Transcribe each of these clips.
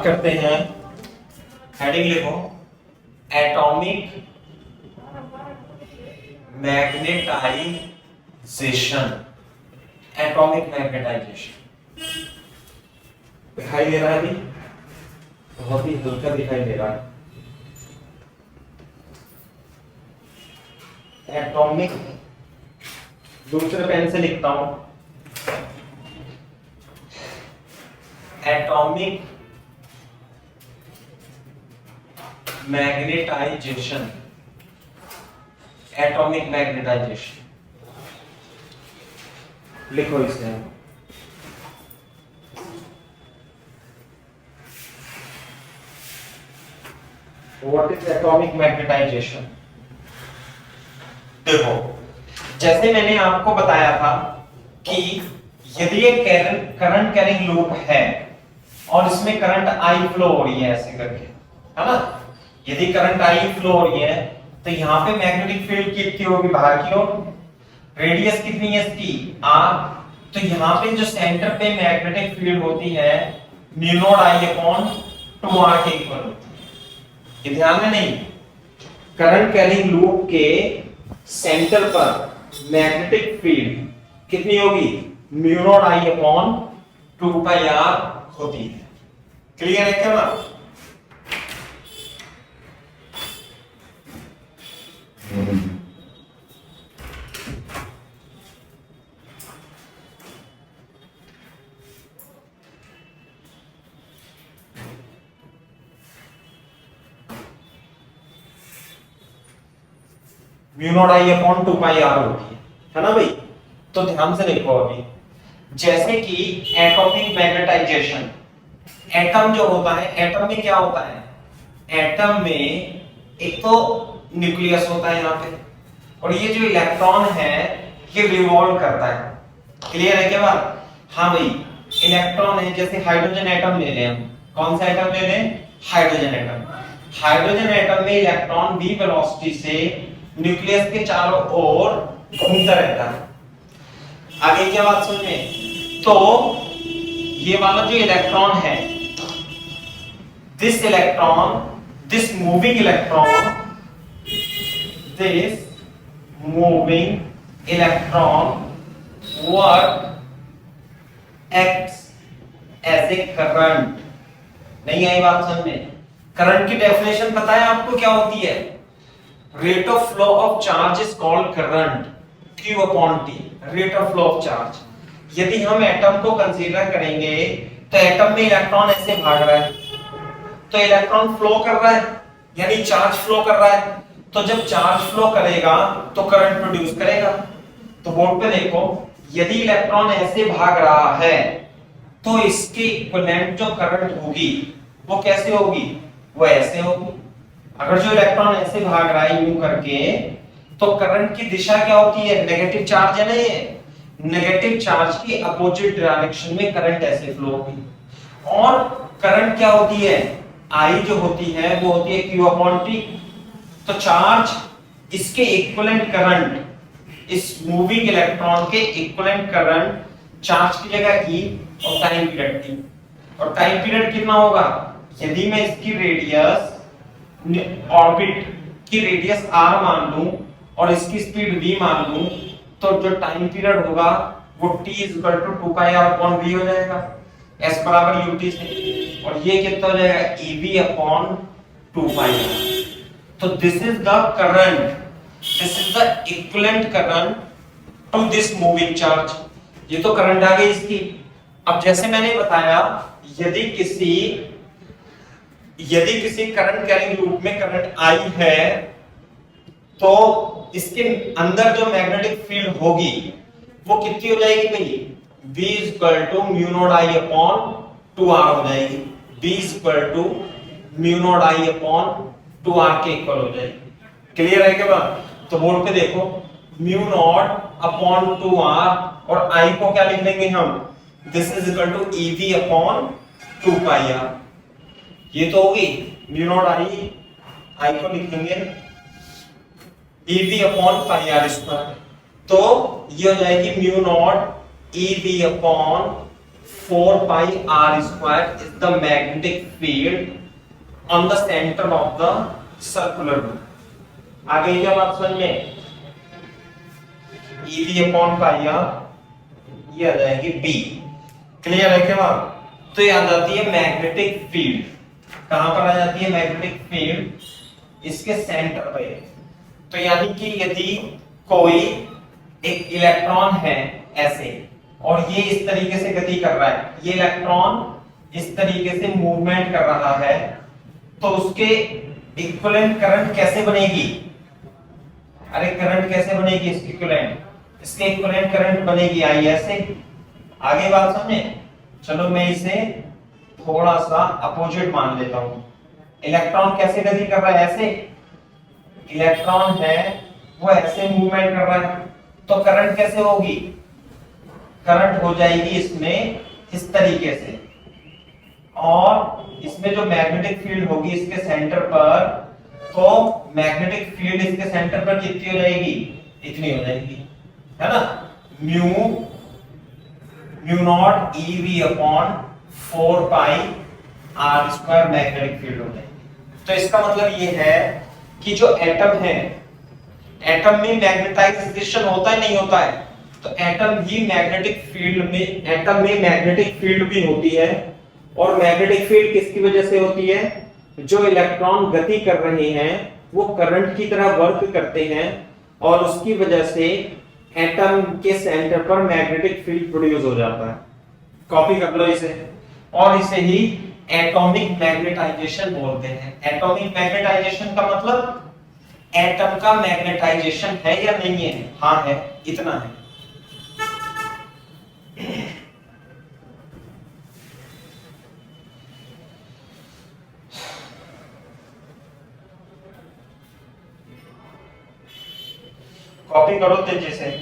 करते हैं, हेडिंग लिखो, एटॉमिक मैग्नेटाइजेशन। एटॉमिक मैग्नेटाइजेशन दिखाई दे रहा है अभी, बहुत ही हल्का दिखाई दे रहा है। एटॉमिक, दूसरे पेन से लिखता हूं, एटॉमिक मैग्नेटाइजेशन। एटॉमिक मैग्नेटाइजेशन लिखो इसे। What is atomic magnetization? देखो, जैसे मैंने आपको बताया था कि यदि एक करंट कैरिंग लूप है और इसमें करंट आई फ्लो हो रही है ऐसे करके, है ना, यदि करंट आई फ्लो हो रही है तो यहाँ पे मैग्नेटिक फील्ड कितनी होगी, बाहर की ओर, रेडियस कितनी है इसकी, आर। तो यहाँ पे जो सेंटर पे मैग्नेटिक फील्ड होती है mu not I upon 2r के इक्वल होती है। ये ध्यान में नहीं, करंट कैरिंग लूप के सेंटर पर मैग्नेटिक फील्ड कितनी होगी, mu not I upon 2 pi r होती है। क्लियर है क्या बात? Mu not I upon 2 pi r होती है ना भाई? तो ध्यान से देखो अभी, जैसे कि एटॉमिक मैग्नेटाइजेशन, एटम जो होता है, एटम में क्या होता है, एटम में एक तो न्यूक्लियस होता है यहाँ पे, और ये जो इलेक्ट्रॉन है ये रिवॉल्व करता है। क्लियर है क्या बात? हाँ भाई, इलेक्ट्रॉन है, जैसे हाइड्रोजन एटम ले लें हम, कौन सा एटम ले लें, हाइड्रोजन एटम। हाइड्रोजन एटम में इलेक्ट्रॉन v वेलोसिटी से न्यूक्लियस के चारों ओर घूमता रहता है। आगे क्या बात समझ में? तो ये वाला जो इलेक्ट्रॉन है, this electron, this moving electron, this moving electron work acts as a current. नहीं आई बात समझ में? करंट की डेफिनेशन पता है आपको क्या होती है? Rate of flow of charge is called current, Q upon T, rate of flow of charge. यदि हम एटम को कंसीडर करेंगे तो एटम में इलेक्ट्रॉन ऐसे भाग रहा है, तो इलेक्ट्रॉन फ्लो कर रहा है, यानी चार्ज फ्लो कर रहा है। तो जब चार्ज फ्लो करेगा तो करंट प्रोड्यूस करेगा। तो बोर्ड पे देखो, यदि इलेक्ट्रॉन ऐसे भाग रहा है तो इसके इक्विवेलेंट जो करंट होगी वो कैसे होगी, वो ऐसे होगी। अगर जो इलेक्ट्रॉन ऐसे भाग रहा है यूं करके, तो करंट की दिशा क्या होती है, नेगेटिव चार्ज है ना, ये नेगेटिव चार्ज की अपोजिट डायरेक्शन में करंट ऐसे फ्लो होगी। और करंट क्या होती है, आई जो होती है वो होती है Q अपॉन T। तो चार्ज, इसके इक्विवेलेंट करंट, इस मूविंग इलेक्ट्रॉन के इक्विवेलेंट करंट, चार्ज की जगह E और टाइम पीरियड T। और टाइम पीरियड कितना होगा, यदि मैं इसकी रेडियस, ऑर्बिट की रेडियस r मान लूं और इसकी स्पीड v मान लूं, तो जो टाइम पीरियड होगा वो t = 2 pi r upon v हो जाएगा, s बराबर ut से। और ये कितना हो जाएगा, ev अपॉन 2 पाई r। तो this is the current, this is the equivalent current to this moving charge. ये तो करंट आ गई इसकी। अब जैसे मैंने बताया, यदि किसी करंट कैरिंग लूप में करंट आई है तो इसके अंदर जो मैग्नेटिक फील्ड होगी वो कितनी हो जाएगी भाई, V = mu not I upon 2r हो जाएगी। V = mu not I upon 2r के इक्वल हो जाएगी। क्लियर है क्या बात? तो बोर्ड पे देखो, म्यू नॉट अपॉन 2r, और I को क्या लिख लेंगे हम, this is equal to ev upon 2 pi r। ये तो होगी म्यू नॉट आई को लिखेंगे ev अपॉन पाई r²। तो ये हो जाएगी mu naught ev upon 4 pi r square is the magnetic field on the center of the circular loop. आ गई क्या बात समझ में? EV अपॉन पाई आर ये आ जाएगी B। क्लियर है क्या बात? तो ये आ जाती है मैग्नेटिक फील्ड। कहां पर आ जाती है मैग्नेटिक फील्ड? इसके सेंटर पे। तो यानी कि यदि कोई एक इलेक्ट्रॉन है ऐसे और ये इस तरीके से गति कर रहा है, ये इलेक्ट्रॉन इस तरीके से मूवमेंट कर रहा है, तो उसके इक्विवेलेंट करंट कैसे बनेगी? अरे करंट कैसे बनेगी इसकी इक्विवेलेंट? इसके इक्विवेलेंट करंट बनेगी आई ऐसे। आगे बात समझे? चलो मैं इसे थोड़ा सा अपोजिट मान लेता हूं। इलेक्ट्रॉन कैसे गति कर रहा है? ऐसे। इलेक्ट्रॉन है वो ऐसे मूवमेंट कर रहा है, तो करंट कैसे होगी? करंट हो जाएगी इसमें इस तरीके से, और इसमें जो मैग्नेटिक फील्ड होगी इसके सेंटर पर, तो मैग्नेटिक फील्ड इसके सेंटर पर कितनी हो जाएगी? इतनी हो जाएगी, है ना? म्यू नॉट EV अपॉन 4 पाई r स्क्वायर मैग्नेटिक फील्ड हो जाएगी। तो इसका मतलब ये है कि जो एटम है, एटम में मैग्नेटाइजेशन होता है नहीं होता है? तो एटम ही मैग्नेटिक फील्ड में, एटम में मैग्नेटिक फील्ड भी होती है। और मैग्नेटिक फील्ड किसकी वजह से होती है? जो इलेक्ट्रॉन गति कर रहे हैं वो करंट की तरह वर्क करते हैं, और उसकी वजह से एटम के सेंटर पर मैग्नेटिक फील्ड प्रोड्यूस हो जाता है। कॉपी कर लो इसे। और इसे ही एटॉमिक मैग्नेटाइजेशन बोलते हैं। एटॉमिक मैग्नेटाइजेशन का मतलब एटम का मैग्नेटाइजेशन है या नहीं है? हाँ है, इतना है। कॉपी करो तेजी से।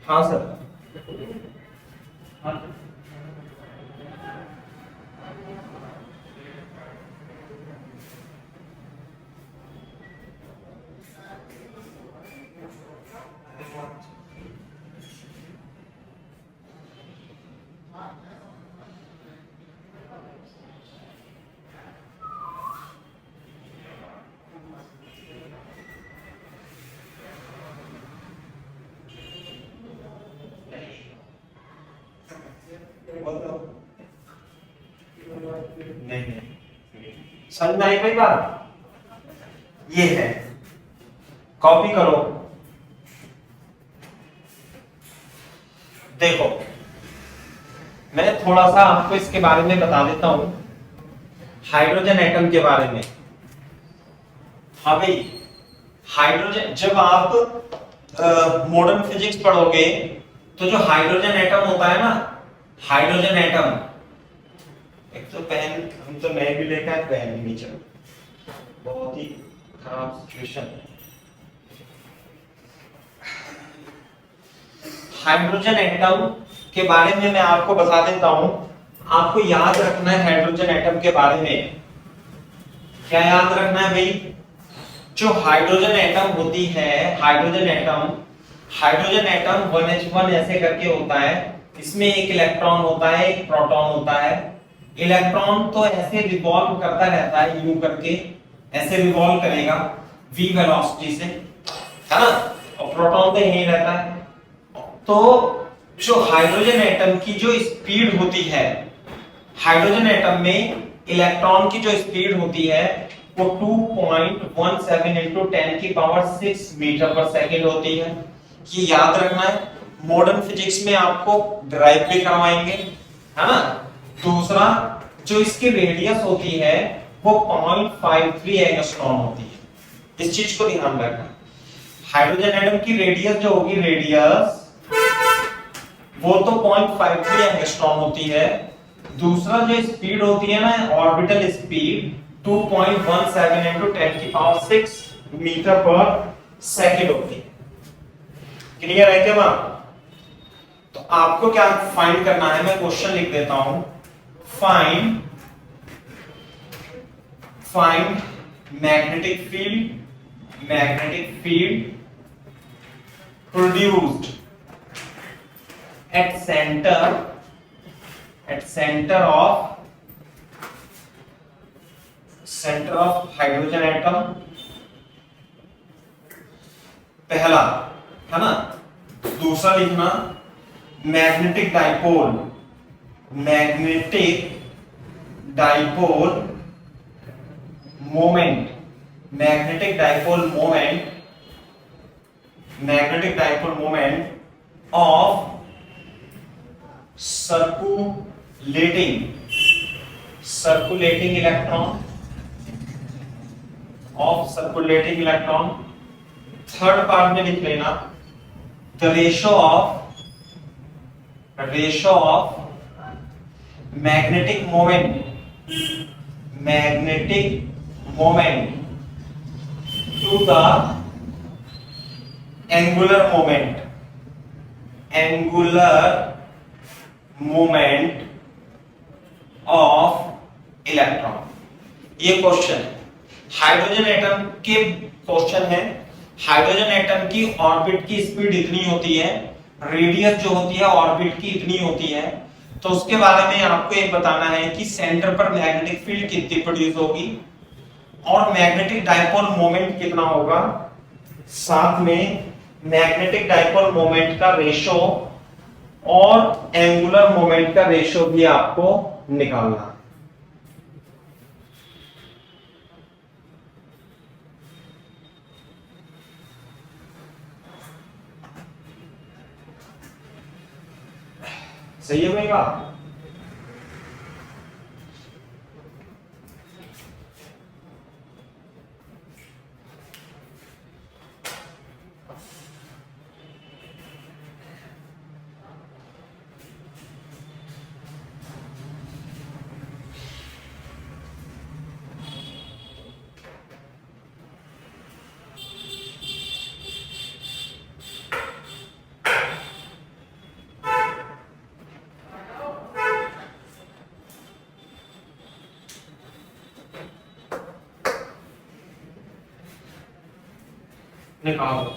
हाँ सर। हाँ। नहीं समझ में आई भाई बात? ये है, कॉपी करो। देखो मैं थोड़ा सा आपको इसके बारे में बता देता हूं, हाइड्रोजन एटम के बारे में। हाँ भाई, हाइड्रोजन जब आप मॉडर्न फिजिक्स पढ़ोगे तो जो हाइड्रोजन एटम होता है ना, हाइड्रोजन एटम, एक तो पेन हम तो नए भी लेकर आए, पेन भी नहीं चल, बहुत ही खराब सिचुएशन है। हाइड्रोजन एटम के बारे में मैं आपको बता देता हूं। आपको याद रखना है हाइड्रोजन एटम के बारे में। क्या याद रखना है भाई? जो हाइड्रोजन एटम होती है, हाइड्रोजन एटम 1h1 ऐसे करके होता है। इसमें एक इलेक्ट्रॉन होता है, एक प्रोटॉन होता है। इलेक्ट्रॉन तो ऐसे रिवॉल्व करता रहता है, यूं करके ऐसे रिवॉल्व करेगा v वेलोसिटी से, है ना, और प्रोटॉन तो यहीं रहता है। तो जो हाइड्रोजन एटम की जो स्पीड होती है, हाइड्रोजन एटम में इलेक्ट्रॉन की जो स्पीड होती है वो 2.17 × 10⁶ मीटर पर सेकंड होती है। ये याद रखना है, मॉडर्न फिजिक्स में आपको ड्राइव भी करवाएंगे, है ना। दूसरा, जो इसकी रेडियस होती है वो 0.53 एंगस्ट्रॉम होती है, इस चीज को ध्यान रखना। हाइड्रोजन एटम की रेडियस जो होगी, रेडियस वो तो 0.53 एंगस्ट्रॉम होती है। दूसरा जो स्पीड होती है ना, ऑर्बिटल स्पीड 2.17 into 10⁶ मीटर पर सेकंड होती है। क्लियर है क्या बात? तो आपको क्या फाइंड करना है, मैं क्वेश्चन लिख देता हूं। Find magnetic field produced at center of hydrogen atom, पहला, है ना। दूसरा लिखना magnetic dipole moment of circulating electron। Third part में लिख लेना the ratio of magnetic moment to the angular moment of electron. ये क्वेश्चन है, हाइड्रोजन एटम के क्वेश्चन है। हाइड्रोजन एटम की ऑर्बिट की स्पीड इतनी होती है, रेडियस जो होती है ऑर्बिट की इतनी होती है, तो उसके बारे में आपको एक बताना है कि सेंटर पर मैग्नेटिक फील्ड कितनी प्रोड्यूस होगी और मैग्नेटिक डाइपोल मोमेंट कितना होगा, साथ में मैग्नेटिक डाइपोल मोमेंट का रेशो और एंगुलर मोमेंट का रेशो भी आपको निकालना। सही है भैया? निकालो।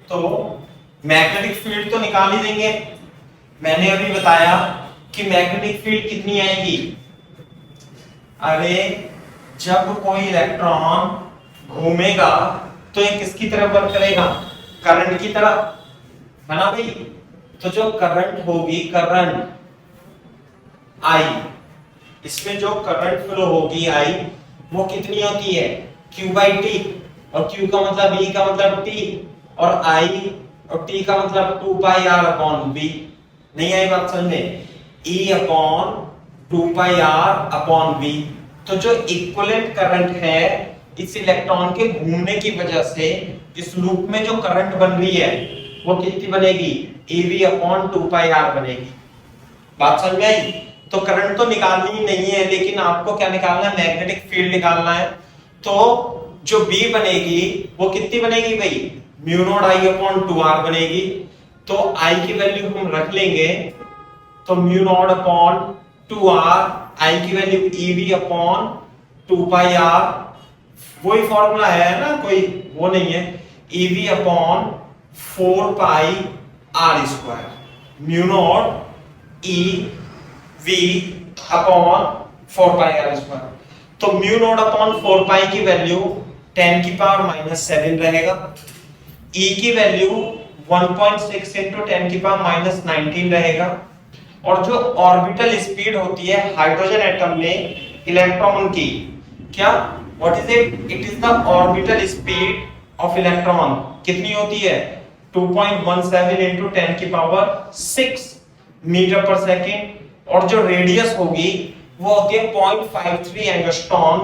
तो मैग्नेटिक फील्ड तो निकाल ही देंगे। मैंने अभी बताया कि मैग्नेटिक फील्ड कितनी आएगी। अरे जब कोई इलेक्ट्रॉन घूमेगा तो ये किसकी तरफ वर्क करेगा, करंट की तरफ, है ना भाई। तो जो करंट होगी, करंट आई, इसमें जो करंट फ्लो होगी आई, वो कितनी होती है, Q/T, और Q का मतलब E का मतलब T, और I और T का मतलब 2πr/V। नहीं आई बात समझ में? E/2πr/V। तो जो इक्विवेलेंट करंट है इस इलेक्ट्रॉन के घूमने की वजह से इस लूप में जो करंट बन रही है वो कितनी बनेगी, EV/2πr बनेगी। बात समझ में आई? तो करंट तो निकालनी ही नहीं है, लेकिन आपको क्या निकालना है, मैग्नेटिक फील्ड निकालना है। तो जो बी बनेगी वो कितनी बनेगी भाई, mu not I upon 2r बनेगी। तो आई की वैल्यू हम रख लेंगे, तो म्यू नॉट अपॉन 2r, आई की value ev upon 2 pi r, वही फॉर्मूला है ना, कोई वो नहीं है, ev अपॉन 4 पाई r square, mu naught ev upon 4 पाई r स्क्वायर। तो म्यू नॉट अपॉन 4 पाई की वैल्यू 10 की पावर माइनस 7 रहेगा, e की वैल्यू 1.6 इंटू 10 की पावर माइनस 19 रहेगा। और जो ऑर्बिटल स्पीड होती है हाइड्रोजन एटम में इलेक्ट्रॉन की, क्या what is it, it is the orbital speed of electron, कितनी होती है 2.17 इंटू 10 की पावर 6 मीटर पर सेकेंड। और जो रेडियस होगी वो होती है 0.53 एंगस्ट्रॉन,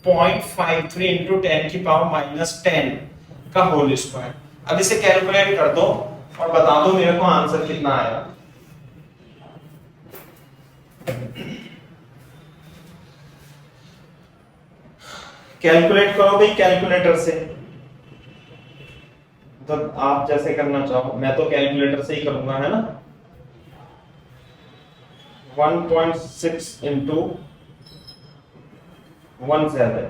0.53 इंटू 10 की पावर माइनस 10 का होल स्क्वायर। अब इसे कैलकुलेट कर दो और बता दो मेरे को आंसर कितना आया। कैलकुलेट करो भाई कैलकुलेटर से, तो आप जैसे करना चाहो, मैं तो कैलकुलेटर से ही करूंगा, है ना। 1.6 into 17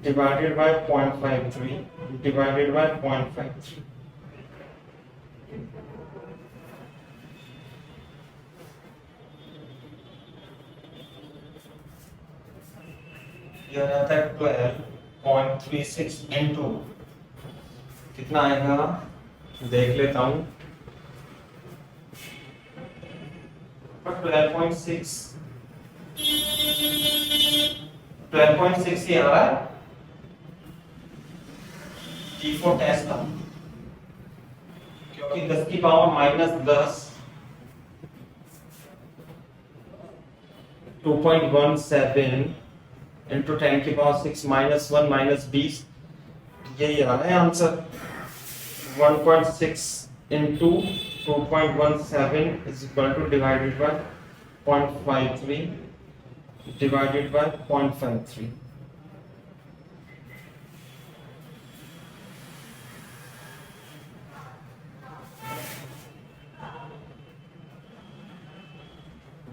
divided by 0.53 divided by 0.53, यह रहता है 12.36 इंटू कितना आएगा, देख लेता हूं, 12.6 ही आ रहा है, T4 टेस्ट का, क्योंकि 10 की पावर माइनस 10 2.17 इंटू 10 की पावर 6 माइनस 1 माइनस 20, यही आ रहा है answer. 1.6 into 2.17 is equal two divided by 0.53 divided by 0.53।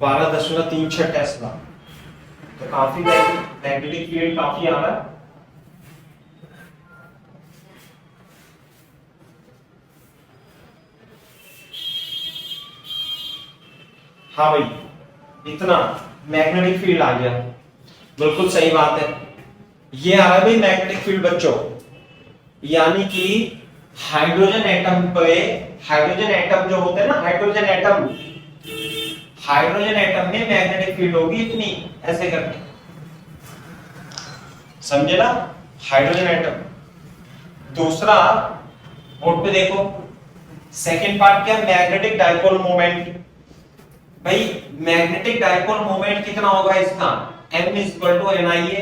बारह दशमलव 36 टेस्ला, तो काफी मैग्नेटिक फील्ड काफी आ रहा है। हाँ भाई, इतना मैग्नेटिक फील्ड आ गया, बिल्कुल सही बात है। ये आ रहा है भाई मैग्नेटिक फील्ड बच्चों, यानी कि हाइड्रोजन एटम पे, हाइड्रोजन एटम जो होते हैं ना, हाइड्रोजन एटम में मैग्नेटिक फील्ड होगी इतनी, ऐसे करके, समझे ना, हाइड्रोजन एटम। दूसरा बोर्ड पे देखो, सेकंड पार्ट क्या, मैग्नेटिक डाइपोल मोमेंट। भाई मैग्नेटिक डाइपोल मोमेंट कितना होगा इसका, m is equal to NIA,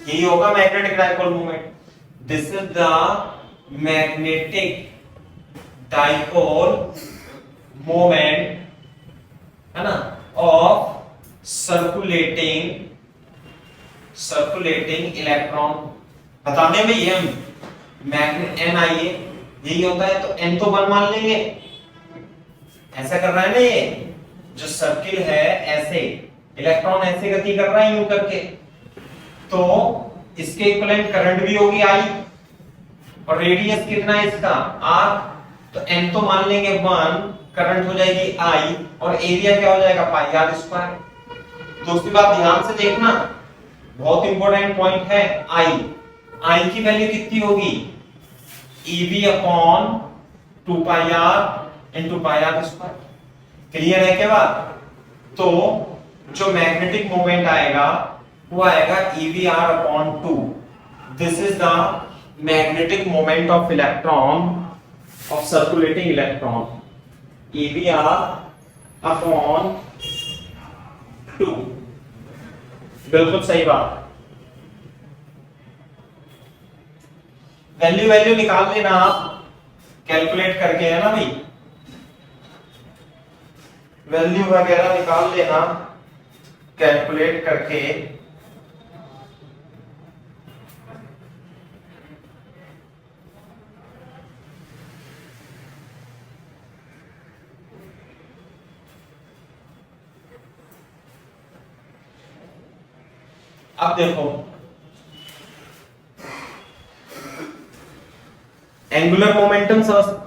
यही होगा magnetic dipole moment. This is the magnetic dipole moment, है ना, ऑफ सर्कुलेटिंग इलेक्ट्रॉन। बताने में ये मैग्नेट NIA यही होता है, तो n तो 1 मान लेंगे, ऐसा कर रहा है ना, ये जो सर्किल है ऐसे, इलेक्ट्रॉन ऐसे गति कर रहा है यूं करके, तो इसके इक्विवेलेंट करंट भी होगी I, और रेडियस कितना है इसका R, तो n तो मान लेंगे 1, करंट हो जाएगी I, और एरिया क्या हो जाएगा पाई R स्क्वायर। दूसरी बात ध्यान से देखना, बहुत इंपॉर्टेंट पॉइंट है, I की वैल्यू कितनी होगी, ev upon 2 pi R into pi R square. Clear है क्या बात। तो जो मैग्नेटिक मोमेंट आएगा वो आएगा EVR upon 2, this is the magnetic moment of electron, of circulating electron, EVR upon 2, बिल्कुल सही बात। वैल्यू निकाल लेना आप कैलकुलेट करके, है ना भाई। वैल्यू वगैरह निकाल लेना कैलकुलेट करके। अब देखो एंगुलर मोमेंटम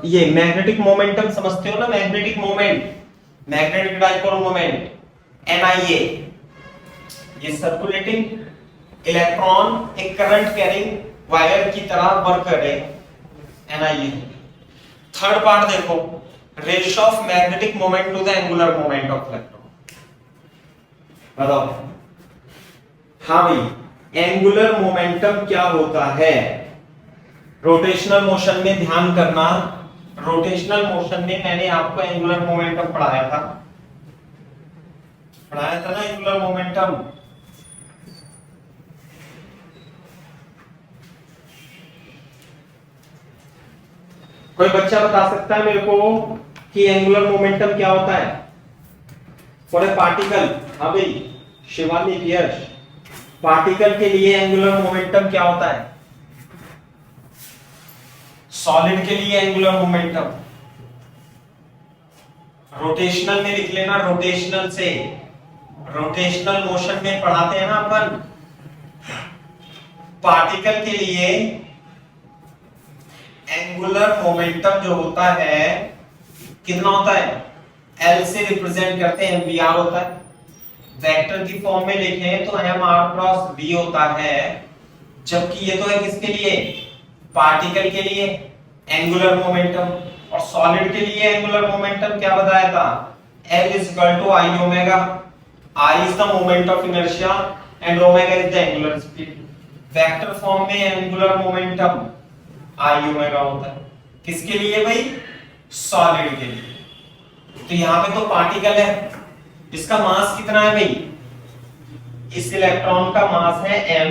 ये मैग्नेटिक मोमेंटम समझते हो ना, magnetic moment, magnetic dipole moment NIA, ये सर्कुलेटिंग इलेक्ट्रॉन एक करंट कैरिंग वायर की तरह वर्क करे, एनआईए। थर्ड पार्ट देखो, ratio of magnetic moment to the angular moment of electron. बताओ। हाँ भाई, एंगुलर मोमेंटम क्या होता है? रोटेशनल मोशन में ध्यान करना, रोटेशनल मोशन में मैंने आपको एंगुलर मोमेंटम पढ़ाया था ना, एंगुलर मोमेंटम। कोई बच्चा बता सकता है मेरे को कि एंगुलर मोमेंटम क्या होता है फॉर ए पार्टिकल? हाँ भाई शिवानी पियर्स, पार्टिकल के लिए एंगुलर मोमेंटम क्या होता है? सॉलिड के लिए एंगुलर मोमेंटम रोटेशनल में लिख लेना, रोटेशनल से, रोटेशनल मोशन में पढ़ाते हैं ना अपन। पार्टिकल के लिए एंगुलर मोमेंटम जो होता है कितना होता है? L से रिप्रेजेंट करते हैं, mvr होता है। वेक्टर की फॉर्म में लिखें तो mr क्रॉस v होता है, जबकि ये तो है किसके लिए? पार्टिकल के लिए एंगुलर मोमेंटम। और सॉलिड के लिए एंगुलर मोमेंटम क्या बताया था? L is equal to I omega. I is the moment of inertia and omega is the angular speed। Vector form में एंगुलर मोमेंटम I ओमेगा होता है, किसके लिए भाई? सॉलिड के लिए। तो यहां पे तो पार्टिकल है, इसका मास कितना है भाई? इस इलेक्ट्रॉन का मास है m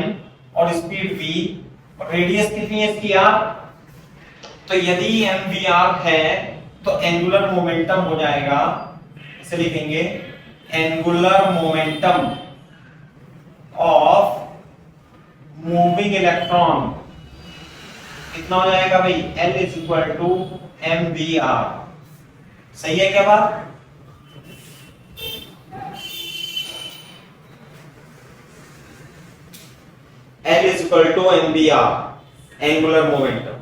और स्पीड v और रेडियस कितनी है इसकी r। तो यदि mvr है तो एंगुलर मोमेंटम हो जाएगा, इसे लिखेंगे angular momentum of moving electron कितना हो जाएगा भाई? L is equal to mvr। सही है क्या बात? L is equal to mvr, angular momentum.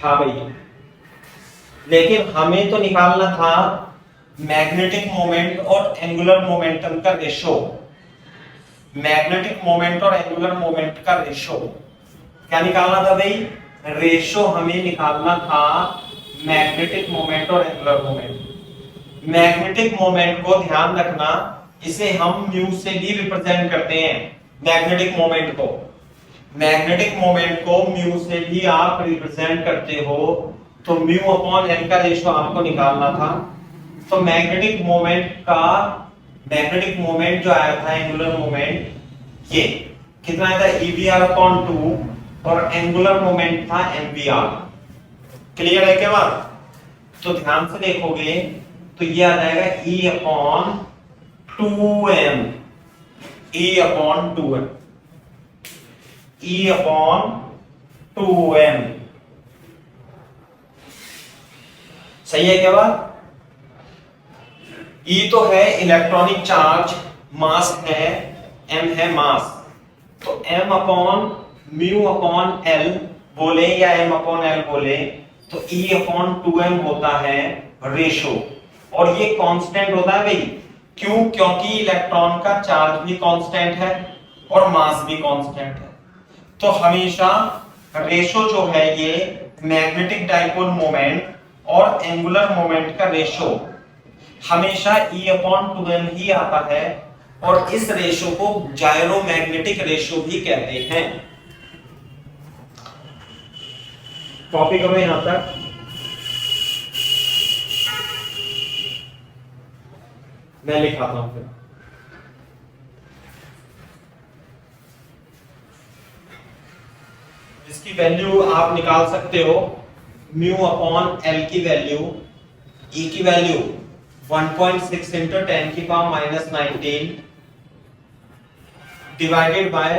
हाँ भाई, लेकिन हमें तो निकालना था मैग्नेटिक मोमेंट और एंगुलर मोमेंटम का रेशो। मैग्नेटिक मोमेंट और एंगुलर मोमेंट का रेशो क्या निकालना था भाई? रेशो हमें निकालना था मैग्नेटिक मोमेंट और एंगुलर मोमेंट। मैग्नेटिक मोमेंट को ध्यान रखना, इसे हम म्यू से भी रिप्रेजेंट करते हैं। मैग्नेटिक मोमेंट को, मैग्नेटिक मोमेंट को म्यू से भी आप रिप्रेजेंट करते हो, तो म्यू अपॉन एन का रेशियो आपको निकालना था। तो मैग्नेटिक मोमेंट जो आया था, एंगुलर मोमेंट, ये कितना आया था? ईवीआर अपॉन 2 और एंगुलर मोमेंट था एमवीआर। क्लियर है क्या बात? तो ध्यान से देखोगे तो ये आ जाएगा ई अपॉन 2m, ई upon 2m, E upon 2m। सही है क्या बात? E तो है इलेक्ट्रॉनिक चार्ज, मास है, m है मास, तो m upon mu upon l बोले या m अपॉन l बोले तो E अपॉन 2m होता है रेशो, और ये कांस्टेंट होता है भाई। क्यों? क्योंकि इलेक्ट्रॉन का चार्ज भी कांस्टेंट है और मास भी कांस्टेंट है। तो हमेशा रेशो जो है ये मैग्नेटिक डाइपोल मोमेंट और एंगुलर मोमेंट का रेशो हमेशा E/2m ही आता है, और इस रेशो को जायरोमैग्नेटिक रेशो भी कहते हैं। कॉपी करो यहां तक। मैं लिखाता हूं फिर। इसकी वैल्यू आप निकाल सकते हो, μ/L की वैल्यू, E की वैल्यू 1.6 इंटू 10 की power -19 divided by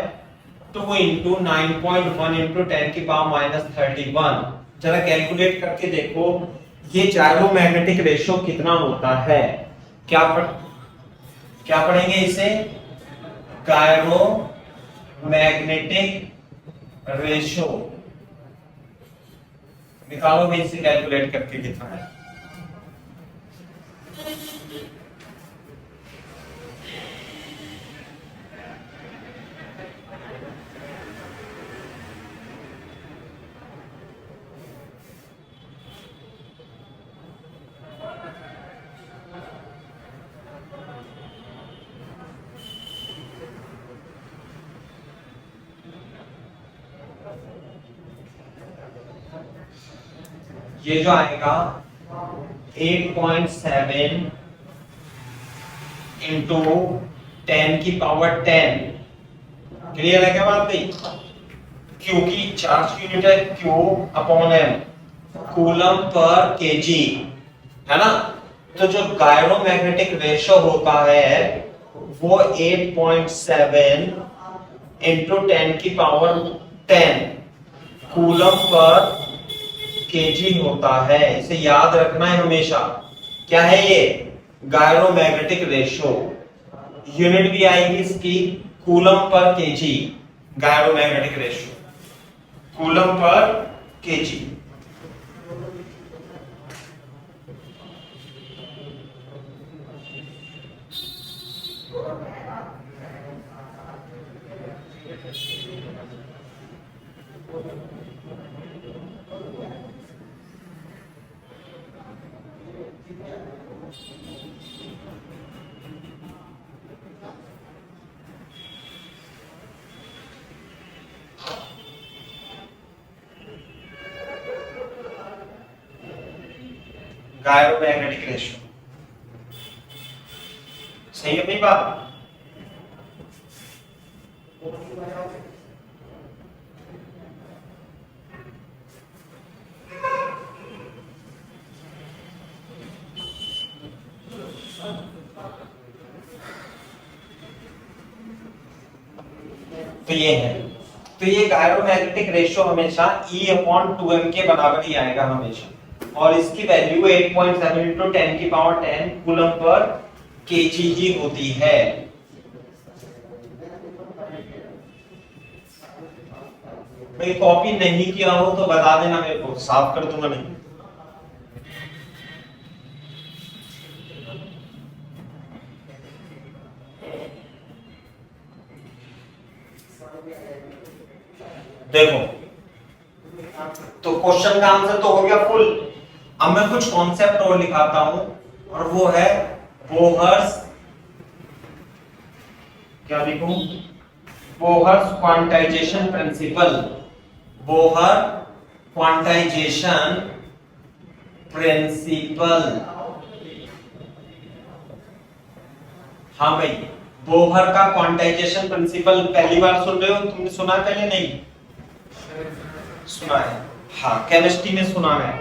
2 into 9.1 into 10 की पावर -31। जरा कैलकुलेट करके देखो ये जायरोमैग्नेटिक रेशो कितना होता है। क्या पढ़ेंगे इसे? Gyromagnetic ratio. निकालो भाई इसे कैलकुलेट करके कितना है। ये जो आएगा 8.7 इंटू 10 की पावर 10। क्लियर है क्या बात भाई? क्योंकि चार्ज की यूनिट है Q/m, कूलम पर केजी, है ना। तो जो गायरोमैग्नेटिक रेशो होता है वो 8.7 इंटू 10 की पावर 10 कूलम पर केजी होता है। इसे याद रखना है हमेशा। क्या है ये? Gyromagnetic ratio. यूनिट भी आएगी इसकी coulomb per KG. Gyromagnetic ratio coulomb per KG. Gyromagnetic ratio सही है भाई बात? तो ये है, तो ये गायरोमैग्नेटिक रेशो हमेशा E/2m के बराबर ही आएगा हमेशा, और इसकी वैल्यू 8.7 इंटू 10 की पावर 10 कूलम पर केजी ही होती है। भाई कॉपी नहीं किया हो तो बता देना मेरे को, साफ कर दूंगा। नहीं देखो, तो क्वेश्चन का आंसर तो हो गया फुल। अब मैं कुछ कॉन्सेप्ट और लिखाता हूं, और वो है बोहर्स, क्या लिखूं? Bohr's quantization principle. Bohr quantization principle. हाँ भाई, बोहर का क्वांटाइजेशन प्रिंसिपल पहली बार सुन रहे हो? तुमने सुना पहले? नहीं सुना है? हाँ, केमिस्ट्री में सुना है।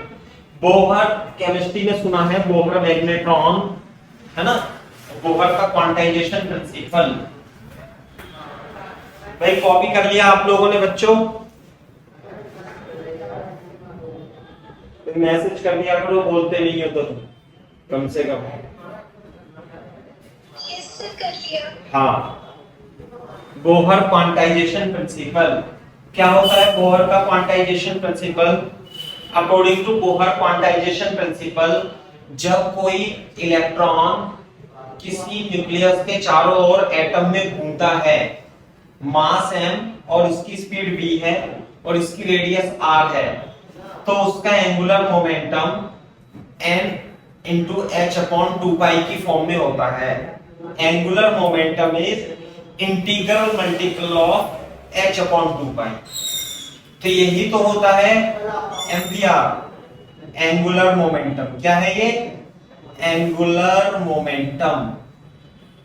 बोहर केमिस्ट्री में सुना है, बोहर मैग्नेट्रॉन, है ना। बोहर का क्वांटाइजेशन प्रिंसिपल। भाई कॉपी कर लिया आप लोगों ने बच्चों? मैसेज कर दिया करो, बोलते नहीं हो तो कम से कम। कर लिया। हाँ, बोहर क्वांटाइजेशन प्रिंसिपल क्या होता है? बोहर का quantization principle, according to Bohr quantization principle, जब कोई इलेक्ट्रॉन किसी न्यूक्लियस के चारों ओर एटम में घूमता है, मास m और इसकी स्पीड v है और इसकी रेडियस r है, तो उसका angular momentum n into H upon 2 की फॉर्म में होता है। Angular momentum is integral multiple of h upon 2। तो यही तो होता है एम्पियर, एंगुलर मोमेंटम। क्या है ये? Angular momentum.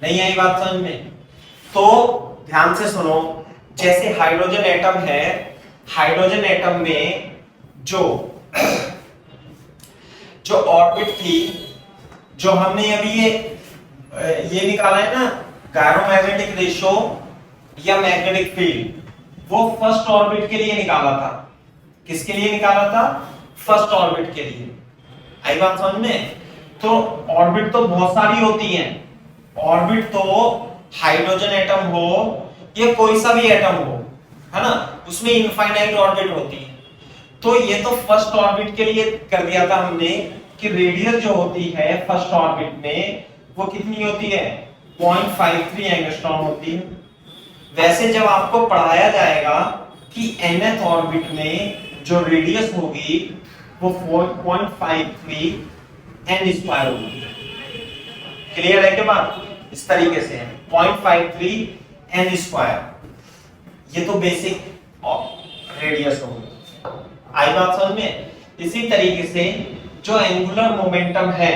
नहीं आई बात समझ में? तो ध्यान से सुनो, जैसे हाइड्रोजन एटम है, हाइड्रोजन एटम में जो जो ऑर्बिट थी, जो हमने अभी ये निकाला है ना, गायरोमैग्नेटिक रेशियो या मैग्नेटिक फील्ड, वो फर्स्ट ऑर्बिट के लिए निकाला था। किसके लिए निकाला था? फर्स्ट ऑर्बिट के लिए। आई बात समझ में? तो ऑर्बिट तो बहुत सारी होती हैं। ऑर्बिट तो हाइड्रोजन एटम हो या कोई सा भी एटम हो, है ना, उसमें इनफाइनाइट ऑर्बिट होती है। तो ये तो फर्स्ट ऑर्बिट के लिए कर दिया था हमने कि रेडियस जो होती है फर्स्ट ऑर्बिट में वो कितनी होती है? 0.53 एंगस्ट्रॉम होती है। वैसे जब आपको पढ़ाया जाएगा कि nth ऑर्बिट में जो रेडियस होगी वो 4.53 n स्क्वायर होगी। क्लियर है क्या बात? इस तरीके से है 0.53 n स्क्वायर। ये तो बेसिक रेडियस होगी। आई बात समझ में? इसी तरीके से जो एंगुलर मोमेंटम है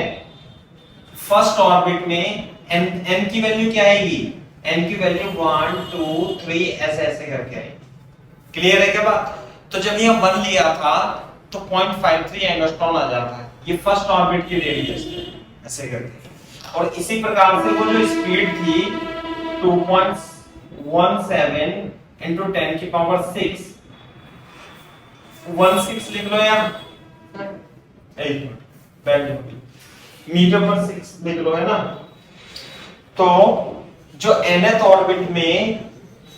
फर्स्ट ऑर्बिट में n की वैल्यू क्या आएगी? n की वैल्यू 1 2 3 ऐसे करके आएगी। क्लियर है क्या बात? तो जब ये 1 लिया था तो 0.53 एंगस्ट्रॉम आ जाता है। ये फर्स्ट ऑर्बिट की रेडियस है ऐसे करके। और इसी प्रकार से वो जो स्पीड थी 2.17 into 10 की पावर 6, 16 लिख लो यार, मीटर पर 6 लिख लो, है ना। तो जो nth ऑर्बिट में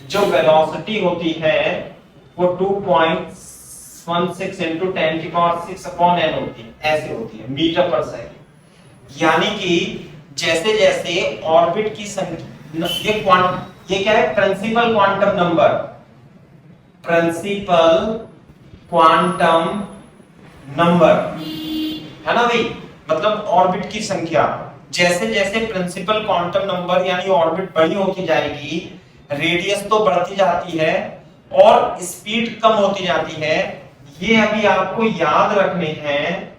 जो वेलोसिटी होती है वो 2.16 into 10 की पावर 6 अपॉन n होती है, ऐसे होती है मीटर पर सेकंड। यानी कि जैसे जैसे ऑर्बिट की संख्या, ये क्या है? Principal quantum number, principal quantum number, है ना भाई, मतलब ऑर्बिट की संख्या। जैसे जैसे प्रिंसिपल क्वांटम नंबर यानी ऑर्बिट बड़ी होती जाएगी, रेडियस तो बढ़ती जाती है और स्पीड कम होती जाती है। ये अभी आपको याद रखने हैं।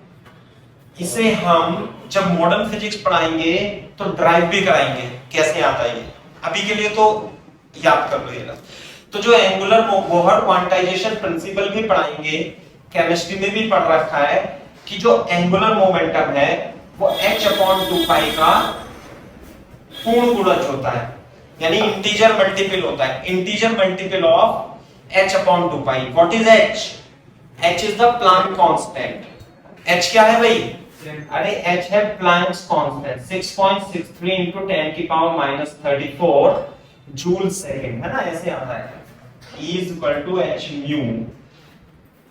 इसे हम जब मॉडर्न फिजिक्स पढ़ाएंगे तो ड्राइव भी कराएंगे कैसे आता है ये। अभी के लिए तो याद कर लो ये। तो जो एंगुलर बोहर क्वांटाइजेशन प्रिंसिपल भी पढ़ाएंगे, केमिस्ट्री में भी पढ़ रखा है कि जो एंगुलर मोमेंटम है वो h अपॉन 2 पाई का पूर्ण गुणज होता है, यानी इंटीजर मल्टीपल होता है, integer multiple of h upon 2 pi. What is h? h is the plank constant. h क्या है भाई? अरे h है प्लैंक्स कांस्टेंट, 6.63 into 10 की पावर -34 जूल सेकंड, है ना, ऐसे आता है। E is equal to h mu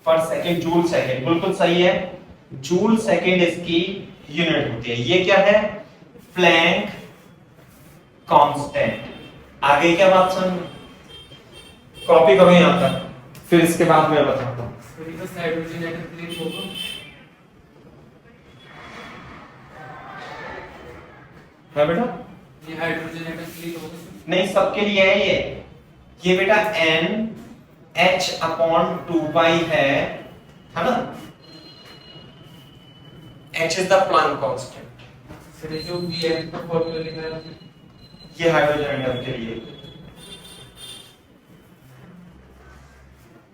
पर सेकंड, जूल सेकंड, बिल्कुल सही है। जूल सेकंड इसकी यूनिट होती है। ये क्या है? Planck constant. आगे क्या बात समझ? कॉपी करो यहां तक, फिर इसके बाद मैं बताता हूं। है बेटा? ये हाइड्रोजन एटम क्लीन होगा? नहीं, सबके लिए है ये बेटा n h अपॉन 2 पाई है ना। h is the plank constant. फिर जो Vm का फॉर्मूला लिखा है ये हाइड्रोजन एटम के लिए।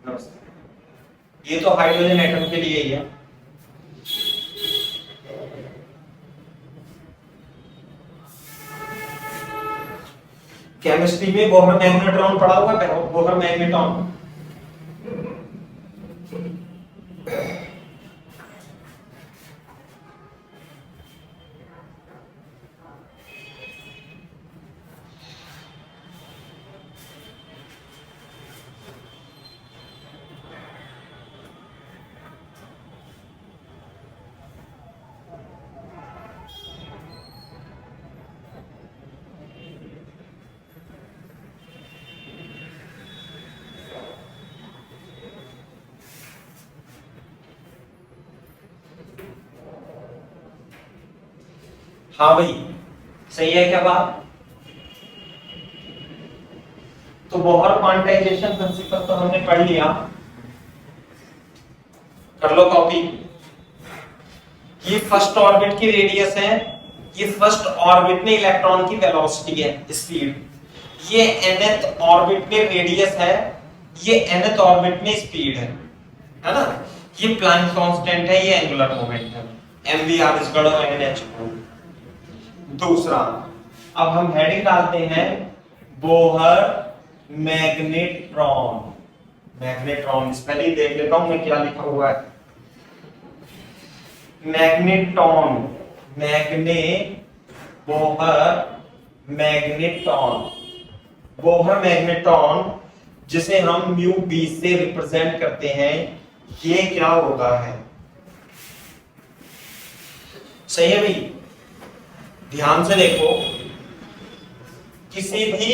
नमस्ते। ये तो हाइड्रोजन एटम के लिए ही है। केमिस्ट्री में बोहर मैग्नेट्रॉन पढ़ा हुआ है, बोहर मैग्नेट्रॉन। हाँ भाई, सही है क्या बात? तो बोहर क्वांटाइजेशन प्रिंसिपल तो हमने पढ़ लिया, कर लो कॉपी। ये फर्स्ट ऑर्बिट की रेडियस है, ये फर्स्ट ऑर्बिट में इलेक्ट्रॉन की वेलोसिटी है, स्पीड। ये nth ऑर्बिट में रेडियस है, ये nth ऑर्बिट में स्पीड है ना? ये प्लैंक कांस्टेंट है, ये angular momentum, mvr is equal to nh। दूसरा, अब हम हेडिंग डालते हैं बोहर मैग्नेट्रॉन। मैग्नेट्रॉन पहले ही देख लेता हूं मैं क्या लिखा हुआ है। Magnetron, Bohr magnetron, Bohr magnetron जिसे हम म्यू बी से रिप्रेजेंट करते हैं, ये क्या होता है? सही है भाई, ध्यान से देखो। किसी भी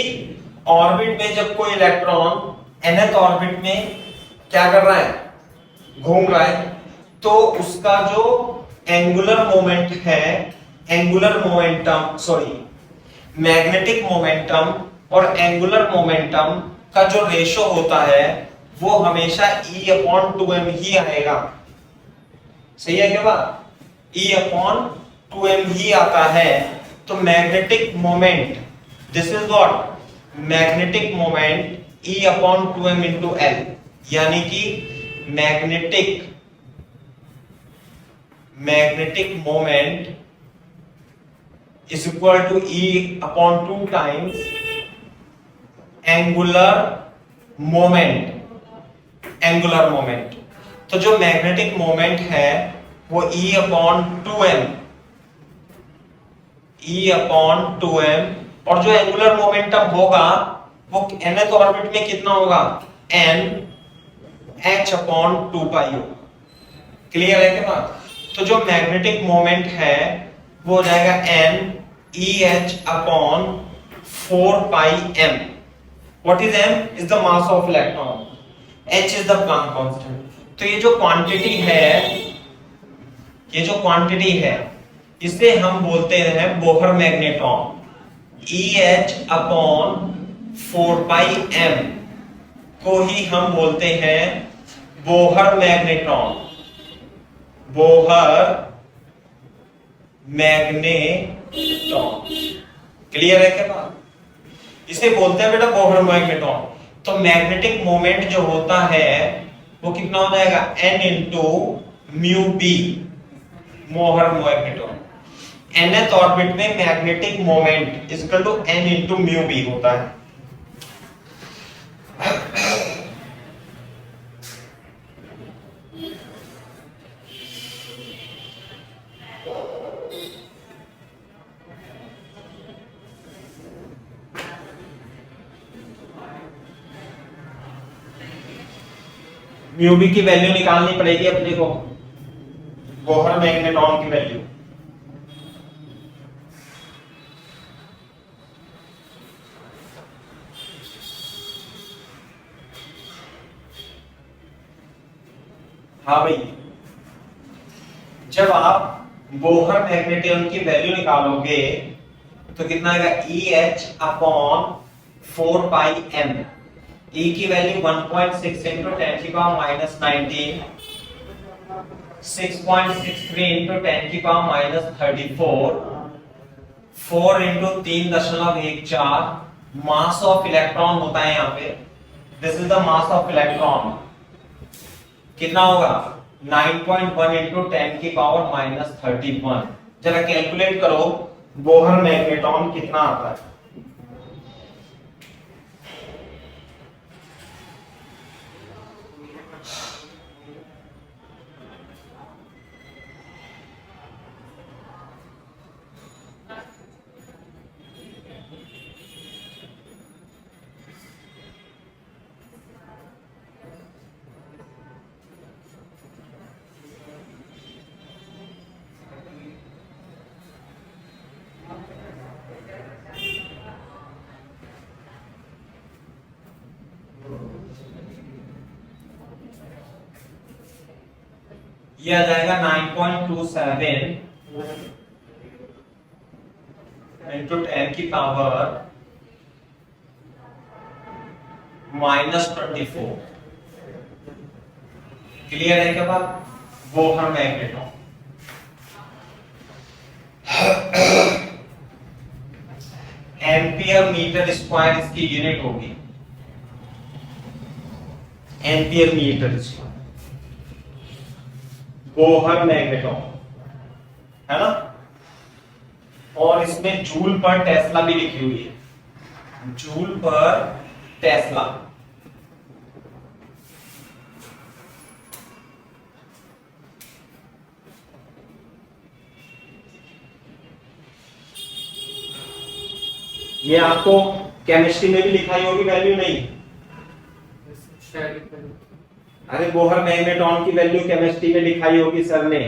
ऑर्बिट में जब कोई इलेक्ट्रॉन nth ऑर्बिट में क्या कर रहा है, घूम रहा है, तो उसका जो एंगुलर मोमेंट है, एंगुलर मोमेंटम मैग्नेटिक मोमेंटम और एंगुलर मोमेंटम का जो रेशो होता है वो हमेशा E/2m ही आएगा। सही है क्या बात? E/2m ही आता है। तो magnetic moment, this is what, magnetic moment E/2m into L, यानी कि magnetic moment is equal to E/2 times angular moment. तो जो मैग्नेटिक मोमेंट है वो E/2m, और जो एंगुलर मोमेंटम होगा वो nth ऑर्बिट में कितना होगा, NH/2π होगा। क्लियर है क्या बात? तो जो मैग्नेटिक मोमेंट है वो हो जाएगा NEh/4πm। What is m? Is the mass of electron. H is the Planck constant. तो ये जो क्वांटिटी है, इसे हम बोलते हैं बोहर मैग्नेट्रॉन। EH/4πm को ही हम बोलते हैं बोहर मैग्नेट्रॉन। क्लियर है क्या बात? इसे बोलते हैं बेटा बोहर मैग्नेट्रॉन। तो मैग्नेटिक मोमेंट जो होता है वो कितना हो जाएगा, n into mu B, Bohr magnetron. nth orbit में magnetic moment is equal to n into mu B होता है। म्यू बी की वैल्यू निकालनी पड़ेगी अपने को, बोहर मैग्नेट्रॉन की वैल्यू। हाँ भाई, जब आप बोहर मैग्नेट्रॉन की वैल्यू निकालोगे तो कितना आएगा, EH/4πm। E की वैल्यू 1.6 into 10 की पावर माइनस 19, 6.63 into 10 की power minus 34, 4 into 3.14 mass of electron होता है यहाँ पे। This is the mass of electron. कितना होगा, 9.1 into 10 की पावर माइनस 31। जरा कैलकुलेट करो बोहर मैग्नेट्रॉन कितना आता है। ये आ जाएगा 9.27 इंटू 10 की पावर -24। क्लियर है क्या बात? Bohr magneton. Ampere metre square इसकी यूनिट होगी, ampere metre square, Bohr magneton, है ना। और इसमें जूल पर टेस्ला भी लिखी हुई है, जूल पर टेस्ला। ये आपको केमिस्ट्री में भी लिखाई होगी वैल्यू, नहीं? अरे बोहर मैग्नेटॉन की वैल्यू केमिस्ट्री में लिखाई होगी सर ने,